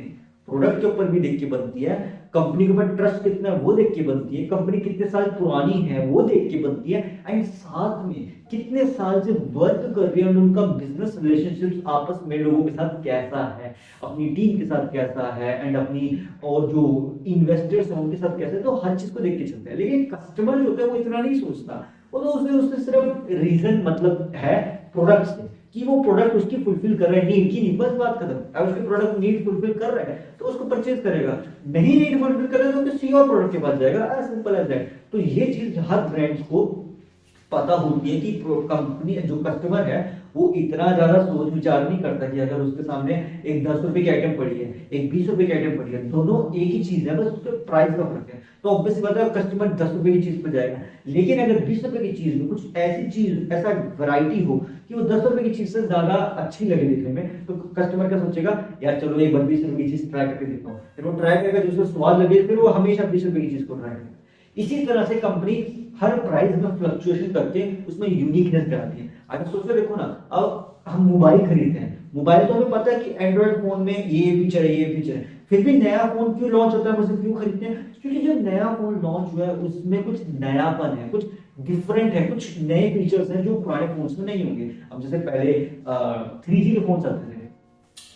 प्रोडक्ट के ऊपर भी देख के बनती है, कंपनी के ऊपर ट्रस्ट कितना है वो देख के बनती है, कंपनी कितने साल पुरानी है वो देख के बनती है, एंड साथ में कितने साल से वर्क कर रही है, उनका बिजनेस रिलेशनशिप आपस में लोगों के साथ कैसा है, अपनी टीम के साथ कैसा है, एंड अपनी और जो इन्वेस्टर्स हैं उनके साथ कैसा है। तो हर चीज को देख के चलता है। लेकिन कस्टमर जो होता है वो इतना नहीं सोचता, वो तो उससे सिर्फ रीजन मतलब है प्रोडक्ट से कि वो प्रोडक्ट उसकी फुलफिल कर रहा है, नीड की नहीं, बस बात खत्म। अगर उसके प्रोडक्ट नीड फुलफिल कर रहा है तो उसको परचेज करेगा, नहीं नीड फुलफिल कर रहा है तो किसी और प्रोडक्ट के पास जाएगा, एज सिंपल एज दैट। तो ये चीज हर ब्रांड को पता होती है कि कंपनी जो कस्टमर है वो इतना ज्यादा सोच विचार नहीं करता कि अगर उसके सामने एक 10 रुपए की आइटम पड़ी है, एक 20 रुपए की आइटम पड़ी है, दोनों एक ही चीज है, बस उसके प्राइस का फर्क है, तो ऑब्वियसली बात है कस्टमर 10 रुपए की चीज पर जाएगा। लेकिन अगर 20 रुपए की चीज में कुछ ऐसी चीज, ऐसा वैरायटी हो कि वो 10 रुपए की चीज से ज्यादा अच्छी लगे देखने में, तो कस्टमर क्या सोचेगा, यार चलो एक बार 20 रुपए की चीज ट्राई करके देखता हूँ, फिर वो ट्राई करेगा, जो उसको स्वाद लगे फिर वो हमेशा 20 रुपए की चीज को ट्राई करेगा। इसी तरह से कंपनी हर प्राइस में फ्लक्चुएशन करके उसमें यूनिकनेस बनाती है। अगर सोच के देखो ना, अब हम मोबाइल खरीदते हैं, मोबाइल तो हमें पता है कि एंड्रॉइड फोन में ये फीचर है, ये फीचर है, फिर भी नया फोन क्यों लॉन्च होता है, हम उसे क्यों खरीदते हैं, क्योंकि जो नया फोन लॉन्च हुआ है उसमें कुछ नयापन है, कुछ डिफरेंट है, कुछ नए फीचर्स हैं जो पुराने फोन्स में नहीं होंगे। अब जैसे पहले 3G के फोन आते थे,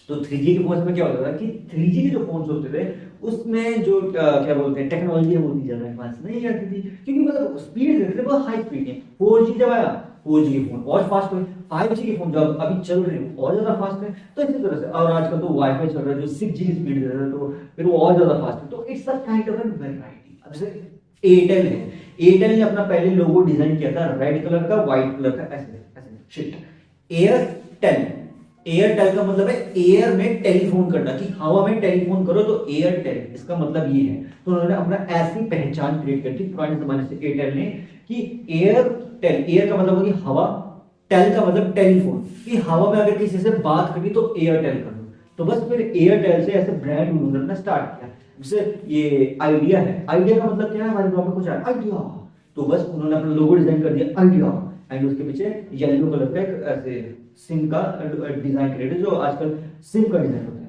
तो 3G के फोन में क्या होता था कि 3G के जो फोन होते थे उसमें जो क्या बोलते हैं टेक्नोलॉजी वो उतनी ज्यादा एडवांस नहीं आती थी, क्योंकि मतलब स्पीड देते थे बहुत हाई स्पीड है। 4G जब आया, 4G के फोन और फास्ट हुए, 5G के फोन जब अभी चल रहे हैं और ज्यादा फास्ट है। तो इसी तरह से और आजकल तो वाईफाई चल रहा है जो 6G की स्पीड दे रहा है, तो फिर वो और ज्यादा फास्ट है। तो it's a kind of an variety. अब जैसे एयरटेल है, एयरटेल ने अपना पहले लोगो डिजाइन किया था रेड कलर का, व्हाइट कलर का, ऐसे ऐसे शिट एयरटेल। एयरटेल का मतलब है एयर में टेलीफोन करना, कि हवा में टेलीफोन करो तो एयरटेल, इसका मतलब ये है। तो उन्होंने अपना ऐसी पहचान क्रिएट कर दी पुराने जमाने से एयरटेल ने कि एयरटेल, एयर का मतलब होगी हवा, टेल का मतलब टेलीफोन, कि हवा में अगर किसी से बात करनी तो एयरटेल कर लो। तो बस फिर एयरटेल से ऐसे ब्रांड उन्होंने स्टार्ट किया। जैसे ये आइडिया है, आइडिया का मतलब क्या है, हमारे दिमाग में कुछ आया आइडिया, तो बस उन्होंने अपना लोगो डिजाइन कर दिया आइडिया, एंड उसके पीछे येलो कलर का एक ऐसे सिम का डिजाइन क्रिएट, जो आजकल सिम का डिजाइन होता है।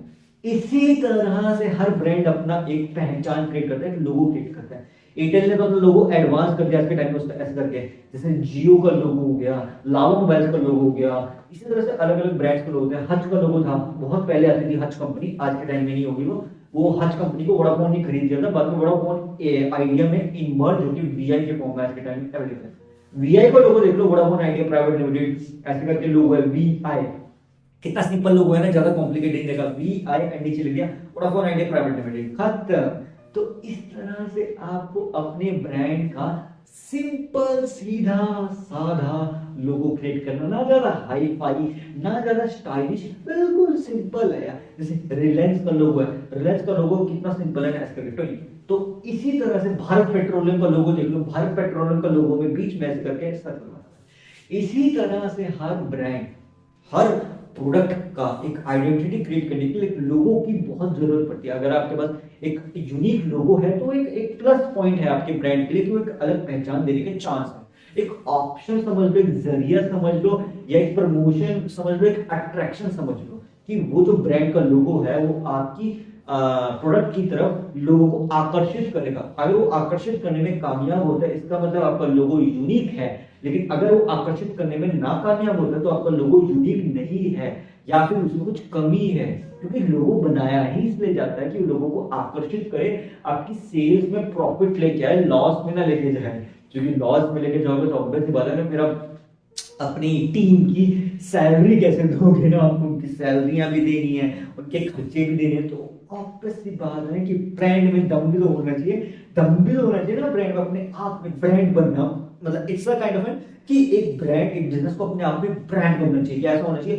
इसी तरह से हर ब्रांड अपना एक पहचान क्रिएट करता है, लोगो क्रिएट करता है। एयरटेल ने तो अपना लोगो एडवांस कर दिया आज के टाइम में, उसका ऐसे करके, जैसे जियो का लोगो हो गया, लावा मोबाइल्स का लोगो हो गया, इसी तरह से अलग अलग ब्रांड्स का लोगो होता है। हच का लोगो था, बहुत पहले आती थी हच कंपनी, आज के टाइम में नहीं होगी वो हच कंपनी को वोडाफोन ने खरीद लिया था, बाद में वोडाफोन आइडिया में इन्वर्ज जो कि वीआई के फॉर्म में आज के टाइम में अवेलेबल है। वीआई का लोगो देख लो, वोडाफोन आइडिया प्राइवेट लिमिटेड, ऐसे करके लोगो है वीआई, कितना सिंपल लोगो है ना, ज्यादा कॉम्प्लिकेटेड नहीं देखा, वीआई एंड नीचे लिख दिया वोडाफोन आइडिया प्राइवेट लिमिटेड, खत्म। तो इस तरह से आपको अपने ब्रांड का सिंपल सीधा साधा लोगो क्रिएट करना, ना ज्यादा हाई फाई ना ज्यादा स्टाइलिश, बिल्कुल सिंपल है यार। जैसे रिलायंस का लोगो है, रिलायंस का लोगो कितना सिंपल है ऐसे करके, तो इसी तरह से भारत पेट्रोलियम का लोगो देख लो, भारत पेट्रोलियम का लोगो में बीच में ऐसे करके सर्कल बना। इसी तरह से हर ब्रांड, हर प्रोडक्ट का एक आइडेंटिटी क्रिएट करने के लिए लोगो की बहुत जरूरत पड़ती है। अगर आपके पास एक यूनिक लोगो है तो एक प्लस पॉइंट है आपके ब्रांड के लिए, तो एक अलग पहचान देने के चांस है, एक ऑप्शन समझ लो, एक जरिया समझ लो, या एक प्रमोशन समझ लो, एक अट्रैक्शन समझ लो, कि वो जो ब्रांड का लोगो है वो आपकी प्रोडक्ट की तरफ लोगों को आकर्षित करेगा। अगर वो आकर्षित करने में कामयाब होता है, इसका मतलब आपका लोगो यूनिक है। लेकिन अगर वो आकर्षित करने में नाकामयाब होता है तो आपका लोगो यूनिक नहीं है, या फिर उसमें कुछ कमी है। क्योंकि लोगो बनाया ही इसलिए जाता है कि लोगों को आकर्षित करे, आपकी सेल्स में प्रॉफिट लेके आए, लॉस में ना लेके जाए। क्योंकि लॉस में लेके जाओगे तो ऑब्वियस सी बात है ना, फिर आप अपनी टीम की सैलरी कैसे दोगे ना, आपको उनकी सैलरियां भी देनी है, उनके खर्चे भी देने हैं, तो ऑब्वियस सी बात है कि ब्रांड में दम भी तो होना चाहिए, दम भी तो होना चाहिए ना ब्रांड में, अपने आप में ब्रांड बनना, मतलब इट्स अ काइंड ऑफ कि एक ब्रांड, एक बिजनेस को अपने आप में ब्रांड बनना चाहिए। कैसा होना चाहिए,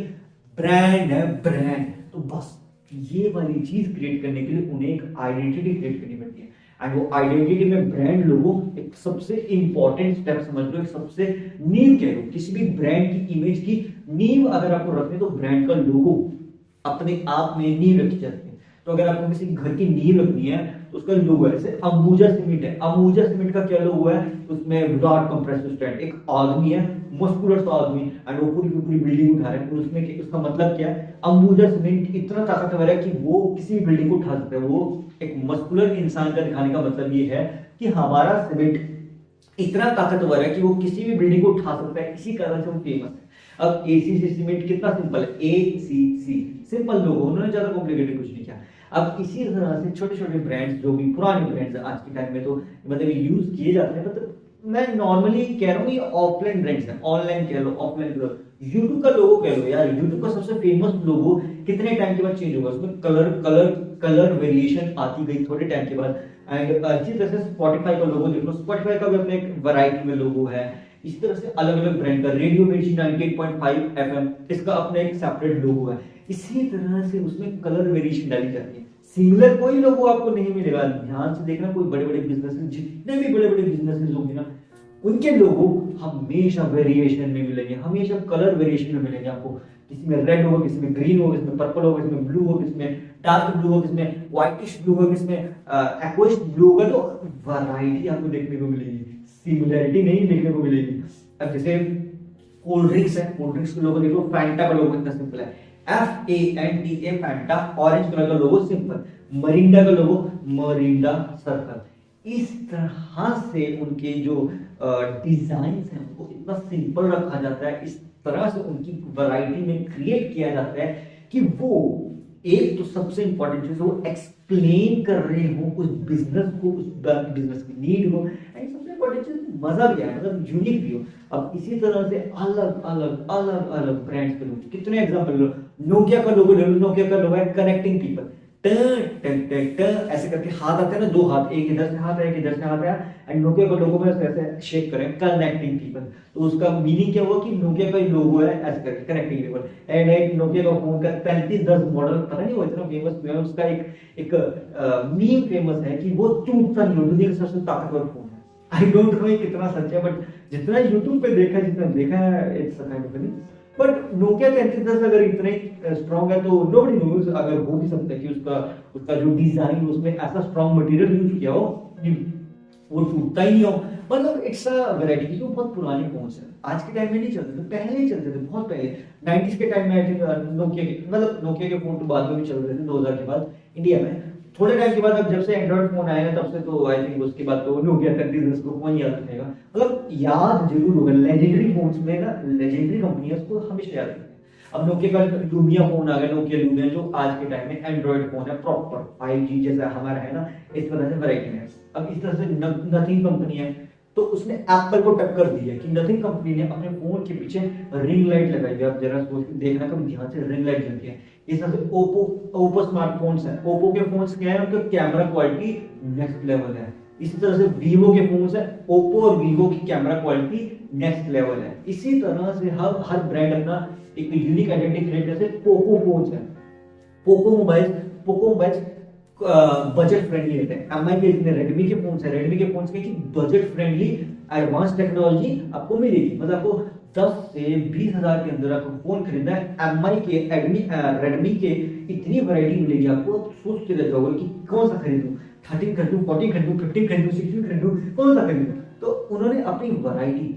ब्रांड है ब्रांड, तो बस ये वाली चीज क्रिएट करने के लिए उन्हें एक आइडेंटिटी क्रिएट करनी पड़ती है। एंड वो आइडेंटिटी में ब्रांड लोगो एक सबसे इंपॉर्टेंट स्टेप समझ लो, एक सबसे नींव कह लो, किसी भी ब्रांड की इमेज की नींव अगर आपको रखनी तो ब्रांड का लोगो अपने आप में नींव रखी जाती है। तो अगर आपको किसी घर की नींव रखनी है तो उसका लोगो है, जैसे अंबुजा सीमेंट है, अंबुजा सीमेंट का क्या लोगो है, उसमें विदाउट कंप्रेसिव स्ट्रेंथ, एक आदमी है, मस्कुलर सा आदमी, एंड वो पूरी पूरी बिल्डिंग उठा रहा है, तो उसमें उसका मतलब क्या है, अंबुजा सीमेंट इतना ताकतवर है कि वो किसी भी बिल्डिंग को उठा सकता है। वो एक मस्कुलर इंसान का दिखाने का मतलब ये है कि हमारा सीमेंट इतना ताकतवर है कि वो किसी भी बिल्डिंग को उठा सकता है, इसी कारण से वो फेमस है। अब एसीसी सीमेंट कितना सिंपल है, एसीसी सिंपल लोगो, उन्होंने ज्यादा कॉम्प्लिकेटेड कुछ नहीं किया। अब इसी तरह से छोटे छोटे ब्रांड्स, जो भी पुराने ब्रांड्स आज के टाइम में तो मतलब यूज किए जाते हैं, मतलब मैं नॉर्मली कह रहा हूँ ये ऑफलाइन ब्रांड्स हैं, ऑनलाइन कह लो, ऑफलाइन कह लो, यूट्यूब का लोगो कह लो यार, यूट्यूब का सबसे फेमस लोगो कितने टाइम के बाद चेंज होगा, उसमें कलर कलर कलर वेरिएशन आती गई थोड़े टाइम के बाद। एंड इसी तरह से स्पॉटिफाई का लोगो देख लो, स्पॉटिफाई का भी अपने एक वैरायटी में लोगो है। इस तरह से अलग अलग ब्रांड का, रेडियो मिर्ची 98.5 FM, इसका अपना एक सेपरेट लोगो है। इसी तरह से उसमें कलर वेरिएशन डाली जाती है। सिमिलर कोई लोगो आपको नहीं मिलेगा, ध्यान से देखना, कोई बड़े बड़े बिजनेस, जितने भी बड़े बड़े बिजनेसेस होंगे ना, उनके लोगो हमेशा वेरिएशन में मिलेंगे, हमेशा कलर वेरिएशन में मिलेंगे आपको। किसी में रेड होगा, किसी में ग्रीन होगा, किसी में पर्पल होगा, किसी में ब्लू होगा, किसी में डार्क ब्लू होगा, किसी में व्हाइटिश ब्लू होगा, किसी में एक्वाइश ब्लू होगा। तो वैरायटी आपको देखने को मिलेगी, सिमिलरिटी नहीं देखने को मिलेगी। अब जैसे कोल्ड ड्रिंक्स है, कोल्ड ड्रिंक्स के लोगो देखो, फैंटा का लोगो कितना सिंपल है, FANTA फैंटा, ऑरेंज कलर का लोगो सिंपल, मरिंडा का लोगो मरिंडा सर्कल। इस तरह से उनके जो डिजाइन है उनको इतना सिंपल रखा जाता है, इस तरह से उनकी वैरायटी में क्रिएट किया जाता है कि वो एक तो सबसे इंपॉर्टेंट चीज वो एक्सप्लेन कर रहे हो उस बिजनेस को, उस बिजनेस की नीड को, एंड सबसे इंपॉर्टेंट चीज मजा भी आए, मतलब यूनिक भी हो। अब इसी तरह से अलग अलग अलग अलग ब्रांड्स के लोग, कितने एग्जांपल लो, नोकिया का लोगो ले लो, नोकिया का लोगो है कनेक्टिंग पीपल, ऐसे करके हाथ आते हैं ना, दो हाथ, एक इधर से हाथ है, एक इधर से हाथ है, एंड नोकिया का लोगो में ऐसे शेक करें, कनेक्टिंग पीपल। तो उसका मीनिंग क्या हुआ कि नोकिया का लोगो है ऐसे करके कनेक्टिंग पीपल। एंड एक नोकिया का फोन का 3510 मॉडल, पता नहीं वो इतना फेमस क्यों है, उसका एक मीम फेमस है कि वो टूटता नहीं हो, दुनिया का सबसे ताकतवर फोन है। आई डोंट नो ये कितना सच है, बट जितना यूट्यूब पे देखा, जितना देखा है, it's kind of but Nokia 3310 अगर इतने स्ट्रॉन्ग है तो नोबडी नोज, अगर हो भी सकता है कि उसका उसका जो डिजाइन उसमें ऐसा स्ट्रॉन्ग मटेरियल यूज किया हो कि वो टूटता ही नहीं हो। मतलब इट्स अ वैरायटी, क्योंकि बहुत पुराने फोन है, आज के टाइम में नहीं चलते थे, पहले ही चलते थे, बहुत पहले 90s के टाइम में। आई थिंक नोकिया के मतलब नोकिया के फोन तो बाद में भी चल रहे थे 2000 के बाद इंडिया में। थोड़े टाइम के बाद अब जब से एंड्रॉइड फोन आए ना तब से तो आई थिंक उसके बाद तो नोकिया 3310 को फोन याद रखेगा, मतलब याद जरूर होगा। लेजेंडरी फोन्स में ना, लेजेंडरी कंपनी है, उसको हमेशा याद रखेंगे। अब नोकिया का लूमिया फोन आ गया, नोकिया लूमिया, जो आज के टाइम में एंड्रॉइड फोन है, प्रॉपर 5G जैसा हमारा है ना, इस तरह से वैरायटी में। अब इस तरह से नथिंग कंपनी है, तो उसने एप्पल को टक्कर दी है कि नथिंग कंपनी ने अपने फोन के पीछे रिंग लाइट लगाई है। आप जरा सोच देखना कभी ध्यान से, रिंग लाइट जलती है। इस तरह से ओप्पो स्मार्टफोन्स है, ओप्पो के फोन्स क्या है, उनका कैमरा क्वालिटी नेक्स्ट लेवल है। इसी तरह से वीवो के फोन्स है, ओप्पो और वीवो की कैमरा क्वालिटी नेक्स्ट लेवल है। इसी तरह से हर ब्रांड अपना एक यूनिक आइडेंटिटी क्रिएट, जैसे पोको फोन्स है, पोको मोबाइल्स बजट फ्रेंडली रहते हैं। एमआई के जितने रेडमी के फोन्स है, रेडमी के फोन्स के बजट फ्रेंडली एडवांस टेक्नोलॉजी आपको मिलेगी। मतलब आपको 10 से 20 हजार के अंदर आपको फोन खरीदना है, एमआई के रेडमी के इतनी वैरायटी मिलेगी आपको। आप सोचते रह जाओगे कि कौन सा खरीदूं, 13 खरीदूं, 14 खरीदूं, 15 खरीदूं, 16 खरीदूं, कौन सा खरीदूं। तो उन्होंने अपनी वैरायटी,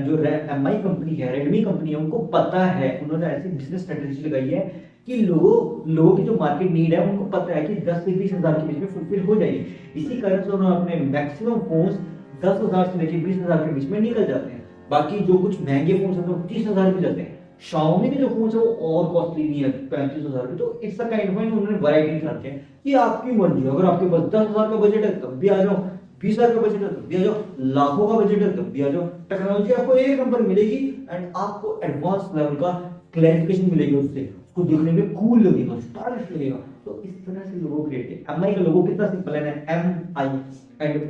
जो एमआई कंपनी है, रेडमी कंपनी है, उनको पता है, उन्होंने ऐसी बिजनेस स्ट्रेटेजी लगाई है कि लोगों की जो मार्केट नीड है उनको पता है कि 10 से 20 हजार के बीच में फुलफिल हो जाएगी। इसी कारण से उन्होंने अपने मैक्सिमम फोन्स 10 हजार से लेकर 20 हजार के बीच में निकल जाते हैं। बाकी जो कुछ महंगे फोन्स हैं तो 30 हजार भी जाते हैं। Xiaomi के जो फोन्स है वो और कॉस्टली नहीं है, 35 हजार के। तो इट्स अ काइंड ऑफ उन्होंने वैरायटी निकाल के कि आपकी मर्जी, अगर आपके पास 10 हजार का बजट है तब भी आ जाओ, 20 हजार का बजट है तब भी आ जाओ, लाखों का बजट है तब भी आ जाओ। टेक्नोलॉजी आपको एक नंबर मिलेगी एंड आपको एडवांस लेवल का क्लैरिफिकेशन मिलेगी, उससे उसको देखने में कूल लगेगा, स्टाइलिश लगेगा। तो इस तरह से लोगो क्रिएट है। एमआई का लोगो कितना सिंपल है ना, एमआई, एंड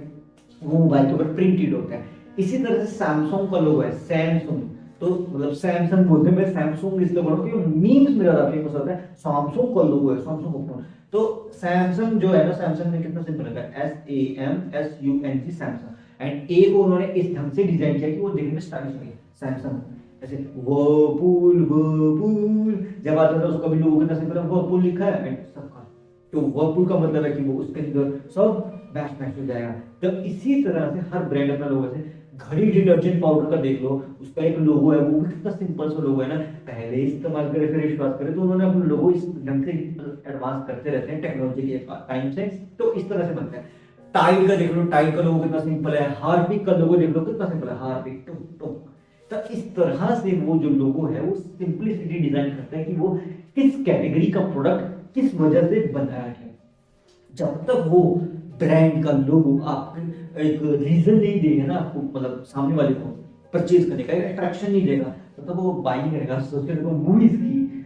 वो मोबाइल के ऊपर प्रिंटेड होता है। इसी तरह से सैमसंग का लोगो है, सैमसंग, तो मतलब सैमसंग बोलते हैं, मैं सैमसंग इसलिए बोल रहा हूं क्योंकि मीम्स में ज्यादा फेमस होता है। सैमसंग का लोगो है, सैमसंग का फोन। तो सैमसंग जो है ना, सैमसंग ने कितना सिंपल रखा है, SAMSUNG, सैमसंग। एंड ए को उन्होंने इस ढंग से डिजाइन किया कि वो देखने में स्टाइलिश लगे, सैमसंग। जैसे वर्लपूल, जब आता था उसका भी लोगो कितना सिंपल है, वर्लपूल लिखा है एंड सबका, तो वर्लपूल का मतलब है कि वो उसके अंदर सब मैच हो जाएगा। तो इसी तरह से हर ब्रांड अपना लोगो है। घड़ी डिटर्जेंट पाउडर का देख लो, उसका एक लोगो है, वो भी कितना सिंपल सा लोगो है ना। पहले इस्तेमाल करें फिर विश्वास करें, तो उन्होंने अपना लोगो इस ढंग से एडवांस करते रहते हैं टेक्नोलॉजी के टाइम से। तो इस तरह से बनता है। टाइड का देख लो, टाइड का लोगो कितना सिंपल है। हार्पिक का लोगो देख लो कितना सिंपल है, हार्पिक, टुक। तो इस तरह से वो जो लोगो है वो सिंपलिसिटी डिजाइन करता है कि वो किस कैटेगरी का प्रोडक्ट किस वजह से बनाया है। जब तक वो ब्रांड का लोगो आप एक रीजन नहीं देगा ना आपको, मतलब सामने वाले को परचेज करने का अट्रैक्शन नहीं देगा, तो वो बाई नहीं करेगा। सोचते देखो मूवीज की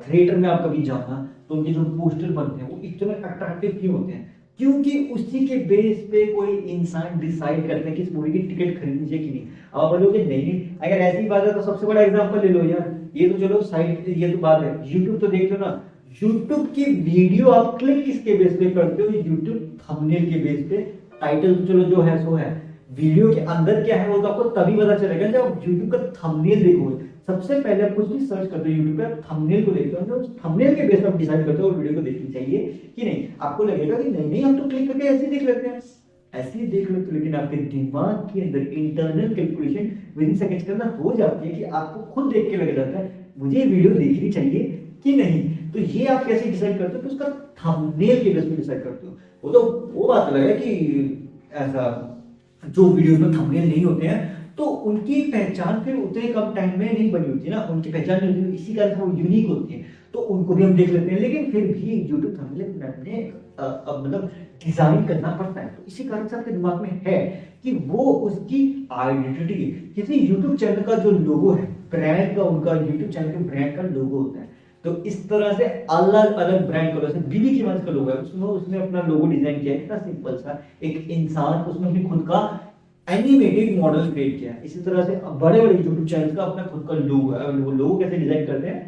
थिएटर में आप कभी जाना तो उनके जो पोस्टर बनते हैं वो इतने अट्रैक्टिव क्यों होते हैं, क्योंकि उसी के बेस पे कोई इंसान डिसाइड करता है कि इस मूवी की टिकट खरीदनी चाहिए कि नहीं। आप बोलोगे नहीं, अगर ऐसी बात है तो सबसे बड़ा एग्जांपल ले लो यार, ये तो चलो साइड, ये तो बात है, यूट्यूब तो देख लो ना, यूट्यूब की वीडियो आप क्लिक किसके बेस पे करते हो, यूट्यूब थंबनेल के बेस पे। टाइटल तो चलो जो है सो है, वीडियो के अंदर क्या है वो तो आपको तभी पता चलेगा जब यूट्यूब का थंबनेल देखोगे। सबसे पहले आप कुछ भी सर्च करते हो यूट्यूब पे, थंबनेल को देखते हो, उस थंबनेल के बेस पर आप डिसाइड करते हो वीडियो को देखनी चाहिए कि नहीं। आपको लगेगा कि नहीं हम तो क्लिक करके ऐसे ही देख लेते हैं, ऐसे ही देख लेते हो, लेकिन आपके दिमाग के अंदर internal calculation with in seconds के अंदर हो जाती है कि आपको खुद देख के लग जाता है मुझे वीडियो देखनी चाहिए कि नहीं। तो ये आप कैसे डिसाइड करते हो कि उसका थंबनेल के बेस पे डिसाइड करते हो। वो तो वो बात अलग है कि ऐसा जो वीडियोस में थंबनेल नहीं होते हैं तो उनकी पहचान फिर उतने कम टाइम में नहीं बनी होती ना, उनकी पहचान नहीं होती, इसी कारण से वो यूनिक होती है, तो उनको भी हम देख लेते हैं। लेकिन फिर भी यूट्यूब थंबनेल अपने मतलब डिजाइन करना पड़ता है, तो इसी कारण से आपके दिमाग में है कि वो उसकी आइडेंटिटी, किसी यूट्यूब चैनल का जो लोगो है, ब्रांड का, उनका यूट्यूब चैनल के ब्रांड का लोगो होता है। तो इस तरह से अलग अलग ब्रांड का, जैसे बीबी की मंच का लोगो है, उसमें उसने अपना लोगो डिजाइन किया है, इतना सिंपल सा एक इंसान, उसमें अपनी खुद का एनिमेटेड मॉडल क्रिएट किया है। इसी तरह से बड़े बड़े यूट्यूब चैनल का अपना खुद का लोगो है, वो लोगो कैसे डिजाइन करते हैं,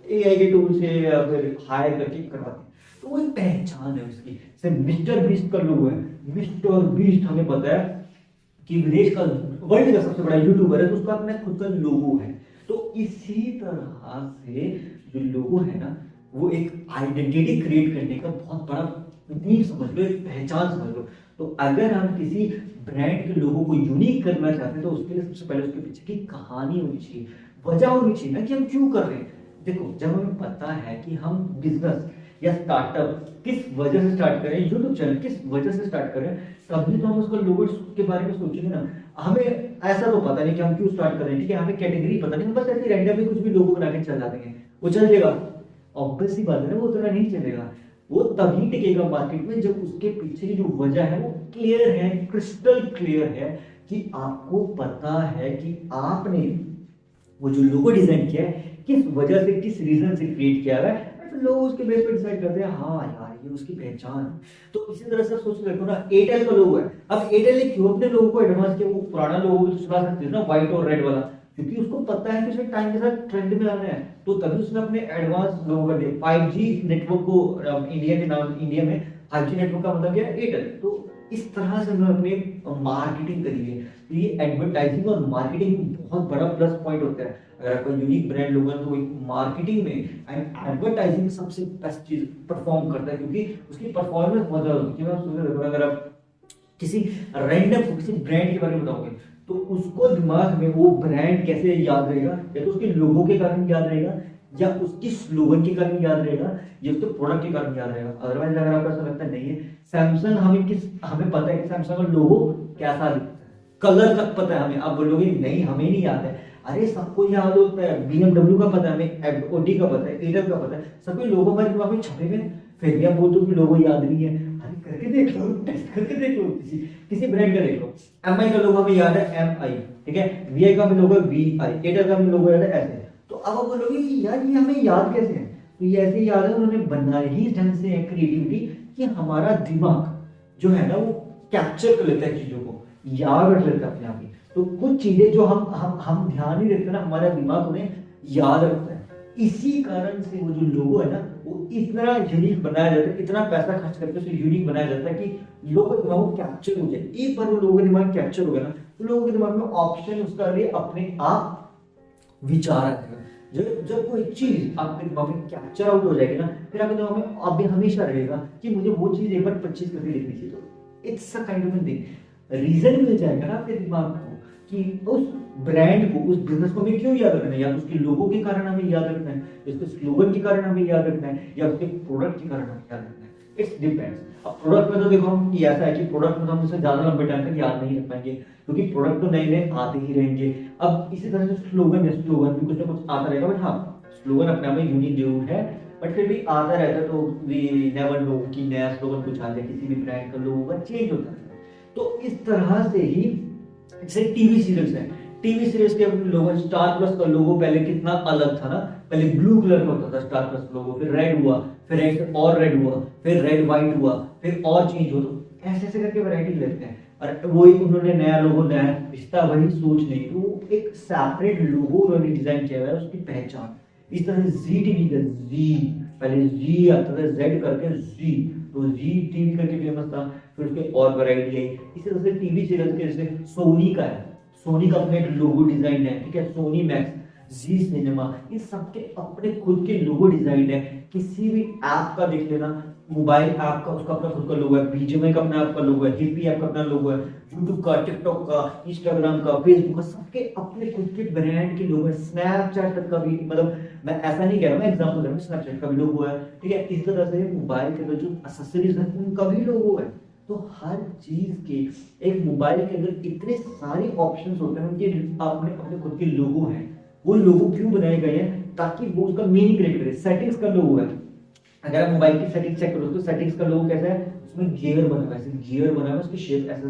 एआई के टूल से या फिर हायर करके करवाते हैं, तो वो एक पहचान है उसकी। जैसे मिस्टर बीस्ट का लोगो है, मिस्टर बीस्ट हमें पता है कि विदेश का, वर्ल्ड का सबसे बड़ा यूट्यूबर है, तो उसका अपना खुद का लोगो है। तो तो इसी तरह से जो लोगो है ना, वो एक आइडेंटिटी क्रिएट करने का बहुत बड़ा नीड समझ लो, एक पहचान समझ लो। तो अगर हम किसी ब्रांड के लोगों को यूनिक करना चाहते हैं तो उसके लिए सबसे पहले उसके पीछे की कहानी होनी चाहिए, वजह होनी चाहिए ना कि हम क्यों कर रहे हैं। देखो, जब हमें पता है कि हम बिजनेस या स्टार्टअप किस वजह से स्टार्ट करें, यूट्यूब चैनल किस वजह से स्टार्ट करें, तभी तो हम उसका लोगो के बारे में सोचेंगे ना। हमें ऐसा तो पता नहीं कि हम क्यों स्टार्ट कर रहे हैं, ठीक है, हमें कैटेगरी पता नहीं, हम बस ऐसे रैंडमली कुछ भी लोगो बना के चल जाते हैं, वो चल जाएगा? ऑब्वियस सी बात है ना, वो उतना नहीं चलेगा। वो तभी टिकेगा मार्केट में जब उसके पीछे की जो वजह है वो क्लियर है, क्रिस्टल क्लियर है, कि आपको पता है कि आपने वो जो लोगो डिजाइन किया है किस वजह से, किस रीजन से क्रिएट किया है, फिर लोग उसके बेस पे डिसाइड करते हैं हाँ यार ये उसकी पहचान है। तो इसी तरह से सोच रखो ना, एयरटेल का लोगो है, अब एयरटेल ने क्यों अपने लोगो को एडवांस किया? वो पुराना लोगो भी तो चला सकते थे ना, व्हाइट और रेड वाला, क्योंकि उसको पता है कि उसे टाइम के साथ ट्रेंड में आना है, तो तभी उसने अपने एडवांस लोगो कर दिया। 5G नेटवर्क को इंडिया के नाम, इंडिया में 5G नेटवर्क का मतलब क्या है? एयरटेल। तो इस तरह से उन्होंने अपनी मार्केटिंग करी है। तो ये एडवर्टाइजिंग और मार्केटिंग बहुत बड़ा प्लस पॉइंट होता है। अगर आपका यूनिक ब्रांड लोगो है तो मार्केटिंग में एंड एडवर्टाइजिंग में सबसे बेस्ट चीज परफॉर्म करता है, क्योंकि उसकी परफॉर्मेंस बहुत ज्यादा होती है। अगर आप किसी रैंडम को किसी ब्रांड के बारे में बताओगे तो उसको दिमाग में वो ब्रांड कैसे याद रहेगा? या तो उसके लोगो के कारण याद रहेगा, या उसकी स्लोगन के कारण याद रहेगा, या उसके प्रोडक्ट के कारण याद रहेगा। अदरवाइज अगर आपको ऐसा लगता नहीं है, सैमसंग हमें पता है कि सैमसंग का लोगो कैसा दिखता है, कलर तक पता है हमें। आप बोलोगे नहीं हमें नहीं याद है, अरे सबको याद होता है। BMW का पता है हमें, OD का पता है, एयरटेल का पता है, सभी लोगो हमारे दिमाग में छपे हुए, फिर भी आप बोलते हो कि लोगो याद नहीं है। अरे करके देख लो, टेस्ट करके देख लो, किसी ब्रांड का देख लो। MI का लोगो हमें याद है MI, ठीक है, VI का हमें लोगो है VI, एयरटेल का हमें लोगो याद है ऐसे। तो अब आप बोलोगे कि यार ये हमें याद कैसे है? तो ये ऐसे याद है, उन्होंने बनाया ही ढंग से है क्रिएटिविटी, कि हमारा दिमाग जो है ना वो कैप्चर कर लेता है चीजों को, याद रख लेता है अपने आप ही। तो कुछ चीजें जो हम ध्यान नहीं रखते ना, हमारा दिमाग उन्हें याद रखता है। इसी कारण से वो जो लोगो है ना वो इतना यूनिक बनाया जाता है, इतना पैसा खर्च करके उसे यूनिक बनाया जाता है कि लोगों के दिमाग में कैप्चर हो जाए। एक बार वो लोगों के दिमाग में कैप्चर हो गया ना, तो लोगों के दिमाग में ऑप्शन उसका लिए अपने आप विचार आएगा। जब कोई चीज आपके दिमाग में कैप्चर आउट हो जाएगी ना, फिर आपके दिमाग में अब हमेशा रहेगा कि मुझे वो चीज एक बार 25 करके देखनी चाहिए। तो it's a kind of thing, reason मिल जाएगा ना आपके दिमाग को कि उस ब्रांड को, उस बिजनेस को हमें क्यों याद रखना है। या तो उसके लोगो के कारण हमें याद रखना है, उसके स्लोगन के कारण हमें याद रखना है, या उसके प्रोडक्ट के कारण हमें याद रखना है। It's depends. अब प्रोडक्ट में तो देखो हम ये ऐसा है कि प्रोडक्ट में तो हम उसे ज्यादा लंबे टाइम तक याद नहीं रख पाएंगे, क्योंकि प्रोडक्ट तो नए नए आते ही रहेंगे। अब इसी तरह से स्लोगन है, स्लोगन भी कुछ ना कुछ आता रहेगा, बट हाँ स्लोगन अपने आप में यूनिक जरूर है, बट फिर भी आता रहता है। तो वी नेवर नो कि नया स्लोगन कुछ आ जाए, किसी भी ब्रांड का लोगो का चेंज होता है। तो इस तरह से ही जैसे टीवी सीरियल्स है, टीवी सीरीज के लोगो, स्टार प्लस का लोगो पहले कितना अलग था ना, पहले ब्लू कलर का होता था स्टार प्लस लोगो, फिर रेड हुआ, फिर रेड और रेड हुआ, फिर रेड व्हाइट हुआ, फिर और चेंज हुआ। तो ऐसे ऐसे करके वैरायटी लेते हैं, और वही उन्होंने नया लोगो, नया रिश्ता, वही सोच नहीं, तो एक सेपरेट लोगो उन्होंने डिजाइन किया हुआ है, उसकी पहचान। इस तरह से जी टीवी का जी, पहले जी आता था जेड करके जी, तो जी टीवी करके फेमस था, फिर उसके और वैरायटी आई। इसी तरह से टीवी सीरियल के जैसे सोनी का है, सोनी का अपने लोगो डिजाइन है, ठीक है, सोनी मैक्स, जी सिनेमा, इन सबके अपने खुद के लोगो डिजाइन है। किसी भी ऐप का देख लेना, मोबाइल ऐप का उसका अपना खुद का लोगो है, बीजीएमआई का अपना आपका लोगो है, हिप्पी ऐप का अपना लोगो है, यूट्यूब का, टिकटॉक का, इंस्टाग्राम का, फेसबुक का, सबके अपने खुद के ब्रांड के लोगो है। स्नैपचैट तक का भी, मतलब मैं ऐसा नहीं कह रहा, मैं एग्जांपल दे रहा हूं, स्नैपचैट का भी लोगो है, ठीक है। इस तरह से मोबाइल के अंदर जो एक्सेसरीज है उनका भी लोगो है। तो हर चीज के, एक मोबाइल के अंदर इतने सारे ऑप्शंस होते हैं, उनके अपने अपने खुद के लोगो हैं। वो लोगो क्यों बनाए गए हैं? ताकि वो उसका मीनिंग क्रिएट करे। सेटिंग्स का लोगो है, अगर आप मोबाइल की सेटिंग चेक करो तो सेटिंग्स का लोगो कैसा है, उसमें गियर बना हुआ है, गियर बना हुआ है, उसकी शेप ऐसे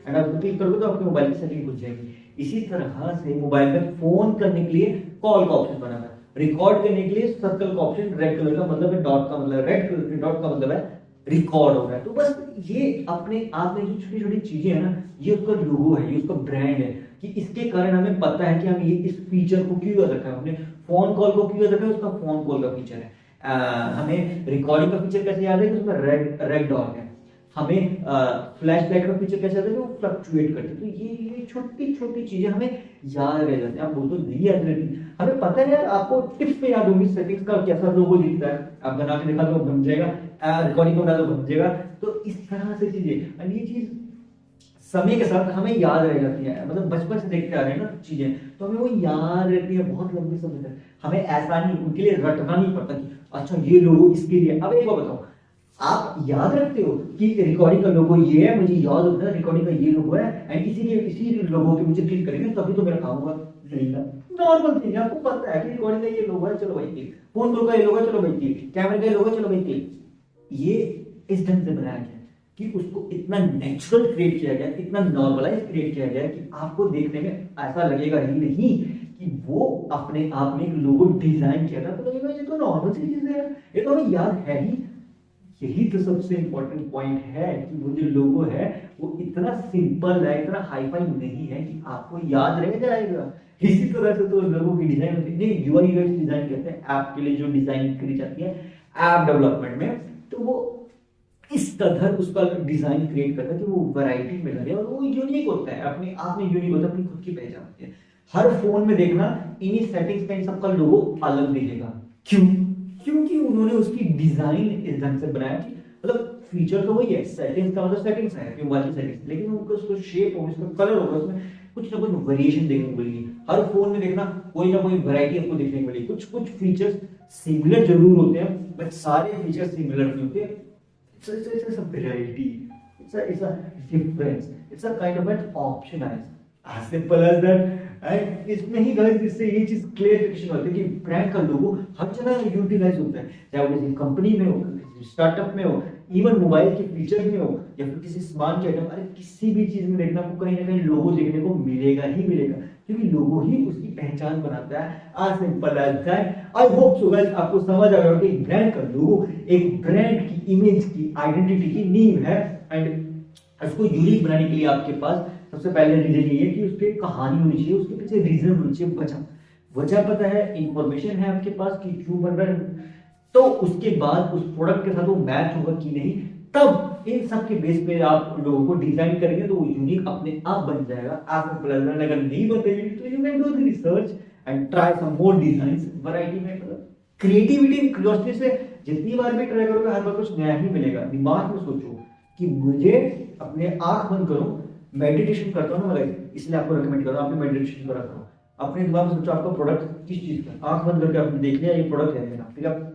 एंड आप क्लिक करोगे तो आपके मोबाइल की सेटिंग खुल जाएगी। इसी तरह से मोबाइल में फोन करने के लिए कॉल का ऑप्शन बना हुआ है, रिकॉर्ड करने के लिए सर्कल का ऑप्शन, रेड कलर का मतलब है, डॉट का मतलब, रेड कलर के डॉट का मतलब है रिकॉर्ड हो रहा है। तो बस ये अपने आप में जो छोटी छोटी चीजें है ना, ये उसका लोगो है, ये उसका ब्रांड है, कि इसके कारण हमें पता है कि हम ये इस फीचर को क्यों याद रखा है, हमने फोन कॉल को क्यों याद रखा है, उसका फोन कॉल का फीचर है। हमें रिकॉर्डिंग का फीचर कैसे याद है कि उसमें रेड रेड डॉट है। हमें फ्लैश लाइट का फीचर कैसा है वो फ्लक्चुएट करते हैं। तो ये छोटी छोटी चीजें हमें याद रह जाती हैं। आप बोल तो नहीं याद रहती, हमें पता है यार, आपको टिप्स पे याद होगी सेटिंग्स का कैसा लोगो दिखता है, आप बना के देखा तो बन जाएगा, रिकॉर्डिंग को बना तो बन जाएगा। तो इस तरह से चीजें, और ये चीज समय के साथ हमें याद रह जाती है, मतलब बचपन से देखते आ रहे हैं ना चीजें, तो हमें वो याद रहती है बहुत लंबे समय तक। हमें ऐसा नहीं, उनके लिए रटना नहीं पड़ता कि अच्छा ये लोगो इसके लिए। अब एक बात बताओ, आप याद रखते हो कि रिकॉर्डिंग का लोगो ये है, मुझे याद होता है रिकॉर्डिंग का ये लोगो है, एंड इसी लोगो पे मुझे क्लिक करेंगे तभी तो मेरा काम होगा। नहीं ना, नॉर्मल थिंग है, आपको पता है कि रिकॉर्डिंग का ये लोगो है, चलो भाई क्लिक, फोन कॉल का ये लोगो है, चलो भाई क्लिक, कैमरे का ये लोगो है, चलो भाई क्लिक। ये इस ढंग से बनाया गया कि उसको इतना नेचुरल क्रिएट किया गया, इतना नॉर्मलाइज क्रिएट किया गया कि आपको देखने में ऐसा लगेगा ही नहीं कि वो अपने आप में एक लोगो डिजाइन किया था, तो लगेगा ये तो नॉर्मल सी चीज है, ये तो हमें याद है ही। यही तो सबसे इंपॉर्टेंट पॉइंट है कि वो जो लोगो है वो इतना सिंपल है, इतना हाईफाई नहीं है कि आपको याद रह जाएगा। इसी तरह से तो लोगों की डिजाइन होती है, यूआई यूएक्स डिजाइन कहते हैं ऐप के लिए जो डिजाइन करी जाती है ऐप डेवलपमेंट में, तो वो इस कदर उसका डिजाइन क्रिएट करता है कि वो वैरायटी में लगे और वो यूनिक होता है, अपने आप में यूनिक होता है, अपनी खुद की पहचान होती है। हर फोन में देखना इन्हीं सेटिंग्स में इन सबका लोगो अलग दिखेगा। क्यों? क्योंकि उन्होंने उसकी डिजाइन इस ढंग से बनाया कि मतलब फीचर तो वही है, सेटिंग्स का मतलब सेटिंग्स है कि मोबाइल की सेटिंग्स, लेकिन उनको उसको शेप होगा, उसका कलर होगा, उसमें कुछ ना कुछ वेरिएशन देखने को मिलेगी। हर फोन में देखना कोई ना कोई वैरायटी आपको देखने को मिलेगी। कुछ कुछ फीचर्स सिमिलर जरूर होते हैं बट सारे फीचर्स सिमिलर नहीं होते। It's a variety. It's a difference. It's a kind of an option. As simple as that. And इसमें ही guys इससे ये चीज क्लियरिफिकेशन होती है कि ब्रांड का लोगो हर जगह यूटिलाइज होता है, चाहे वो किसी कंपनी में हो, स्टार्टअप में हो, इवन मोबाइल के फीचर में हो या फिर किसी सामान के आइटम, अरे किसी भी चीज में देखना आपको कहीं ना कहीं लोगो देखने को मिलेगा ही मिलेगा, क्योंकि लोगो ही उसकी पहचान बनाता है। आज simple as that. I hope so guys आपको समझ आ गया कि ब्रांड का लोगो एक ब्रांड की इमेज की आइडेंटिटी की नींव है, एंड उसको यूनिक बनाने के लिए आपके पास सबसे पहले रीजन ये है कि उसके कहानी होनी चाहिए, उसके पीछे रीजन होनी चाहिए, वजह पता है, इंफॉर्मेशन है आपके पास कि क्यों बन रहा है, तो उसके बाद उस प्रोडक्ट के साथ वो मैच होगा कि नहीं, तब इन सब के बेस पे आप लोगों को डिजाइन करेंगे तो वो यूनिक अपने आप बन जाएगा। आप अगर नहीं बताइए तो you can do the research and try some more designs, variety में मतलब क्रिएटिविटी क्यूरियोसिटी से जितनी बार भी ट्राई करोगे हर बार कुछ नया ही मिलेगा। दिमाग में सोचो कि मुझे अपने आंख बंद करो, मेडिटेशन करता हूँ ना मैं, इसलिए आपको रिकमेंड कर रहा हूँ, आप मेडिटेशन करा करो। अपने दिमाग में सोचो आपका प्रोडक्ट किस चीज का, आंख बंद करके आपने देख लिया ये प्रोडक्ट है मेरा, ठीक है,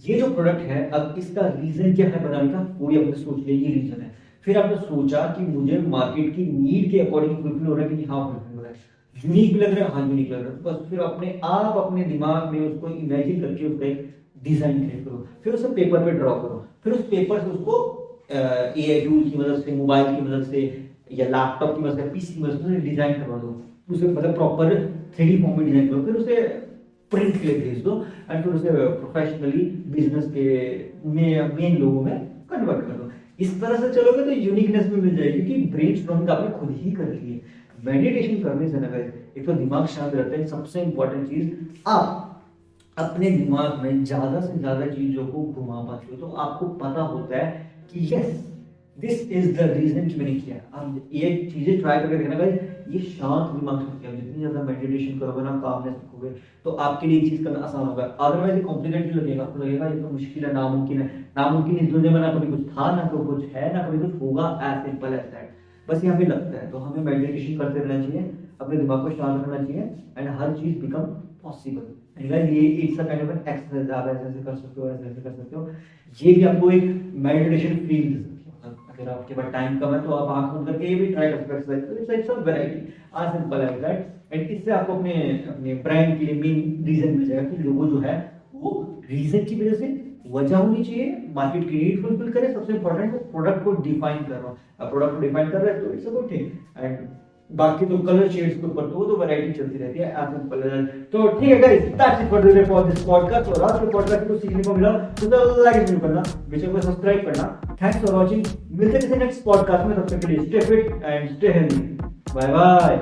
ये जो प्रोडक्ट है अब इसका रीजन क्या है बनाने का, वो भी आपने सोच लिया ये रीजन है। फिर आपने सोचा कि मुझे मार्केट की नीड के अकॉर्डिंग फुलफिल हो रहा है कि हाँ फुलफिल हो रहा है, यूनिक भी लग रहा है, हाँ यूनिक लग रहा है, बस फिर अपने आप अपने दिमाग में उसको इमेजिन करके उसका एक डिजाइन क्रिएट करो, फिर उसे पेपर पे ड्रॉ करो, फिर उस पेपर से उसको एआई टूल की मदद से, मोबाइल की मदद से या लैपटॉप की मदद से, पीसी की मदद से डिजाइन करवा दो, उसे मतलब प्रॉपर 3D फॉर्म में डिजाइन करो, फिर उसे प्रिंट के लिए भेज दो एंड फिर उसे प्रोफेशनली बिजनेस के मेन लोगों में कन्वर्ट कर दो। इस तरह से चलोगे तो यूनिकनेस में मिल जाएगी, क्योंकि ब्रेनस्टॉर्मिंग आपने खुद ही कर ली है। मेडिटेशन करने से ना एक तो दिमाग शांत रहता है, सबसे इंपॉर्टेंट चीज आप अपने दिमाग में ज्यादा से ज्यादा चीजों को घुमा पाते हो, तो आपको पता होता है कि yes this is the reason कि मैंने किया। आप ये चीजें ट्राई करके देखना गाइस, ये शांत दिमाग से किया, जितनी ज्यादा मेडिटेशन करोगे ना, कामनेस रखोगे, तो आपके लिए ये चीज करना आसान होगा। अदरवाइज ये कॉम्प्लिकेटेड लगेगा, आपको लगेगा ये तो मुश्किल है, नामुमकिन है। नामुमकिन इस दुनिया में ना कभी कुछ था, ना तो कुछ है, ना कभी कुछ होगा, एज सिंपल एज दैट। बस ये हमें लगता है, तो हमें मेडिटेशन करते रहना चाहिए, अपने दिमाग को शांत रखना चाहिए एंड हर चीज बिकम पॉसिबल। ये it's a kind of an exercise, आप ऐसे कर सकते हो, ऐसे कर सकते हो, ये भी आपको एक मेडिटेशन फील दे सकती है। अगर आपके पास टाइम कम है तो आप आंख बंद करके ये भी ट्राई कर सकते हो, इट्स लाइक सम वैरायटी, आज सिंपल एज दैट। एंड इससे आपको अपने अपने ब्रांड के लिए मेन रीजन मिल जाएगा कि लोगो जो है वो रीजन की वजह से वजह होनी चाहिए, मार्केट की नीड फुलफिल करे, सबसे इंपॉर्टेंट है प्रोडक्ट को डिफाइन कर रहा हूँ, अब प्रोडक्ट को डिफाइन कर रहा है तो it's a good thing. And बाकी तो कलर शेड्स के ऊपर तो वैरायटी चलती रहती है, एज सिंपल एज दैट। तो ठीक है guys, that's it for today for this podcast. और आज के पॉडकास्ट को सीखने को मिला तो लाइक जरूर करना, वीडियो को सब्सक्राइब करना। थैंक्स फॉर वाचिंग, मिलते हैं किसी नेक्स्ट पॉडकास्ट में, तब तक के लिए stay fit and stay healthy, bye bye.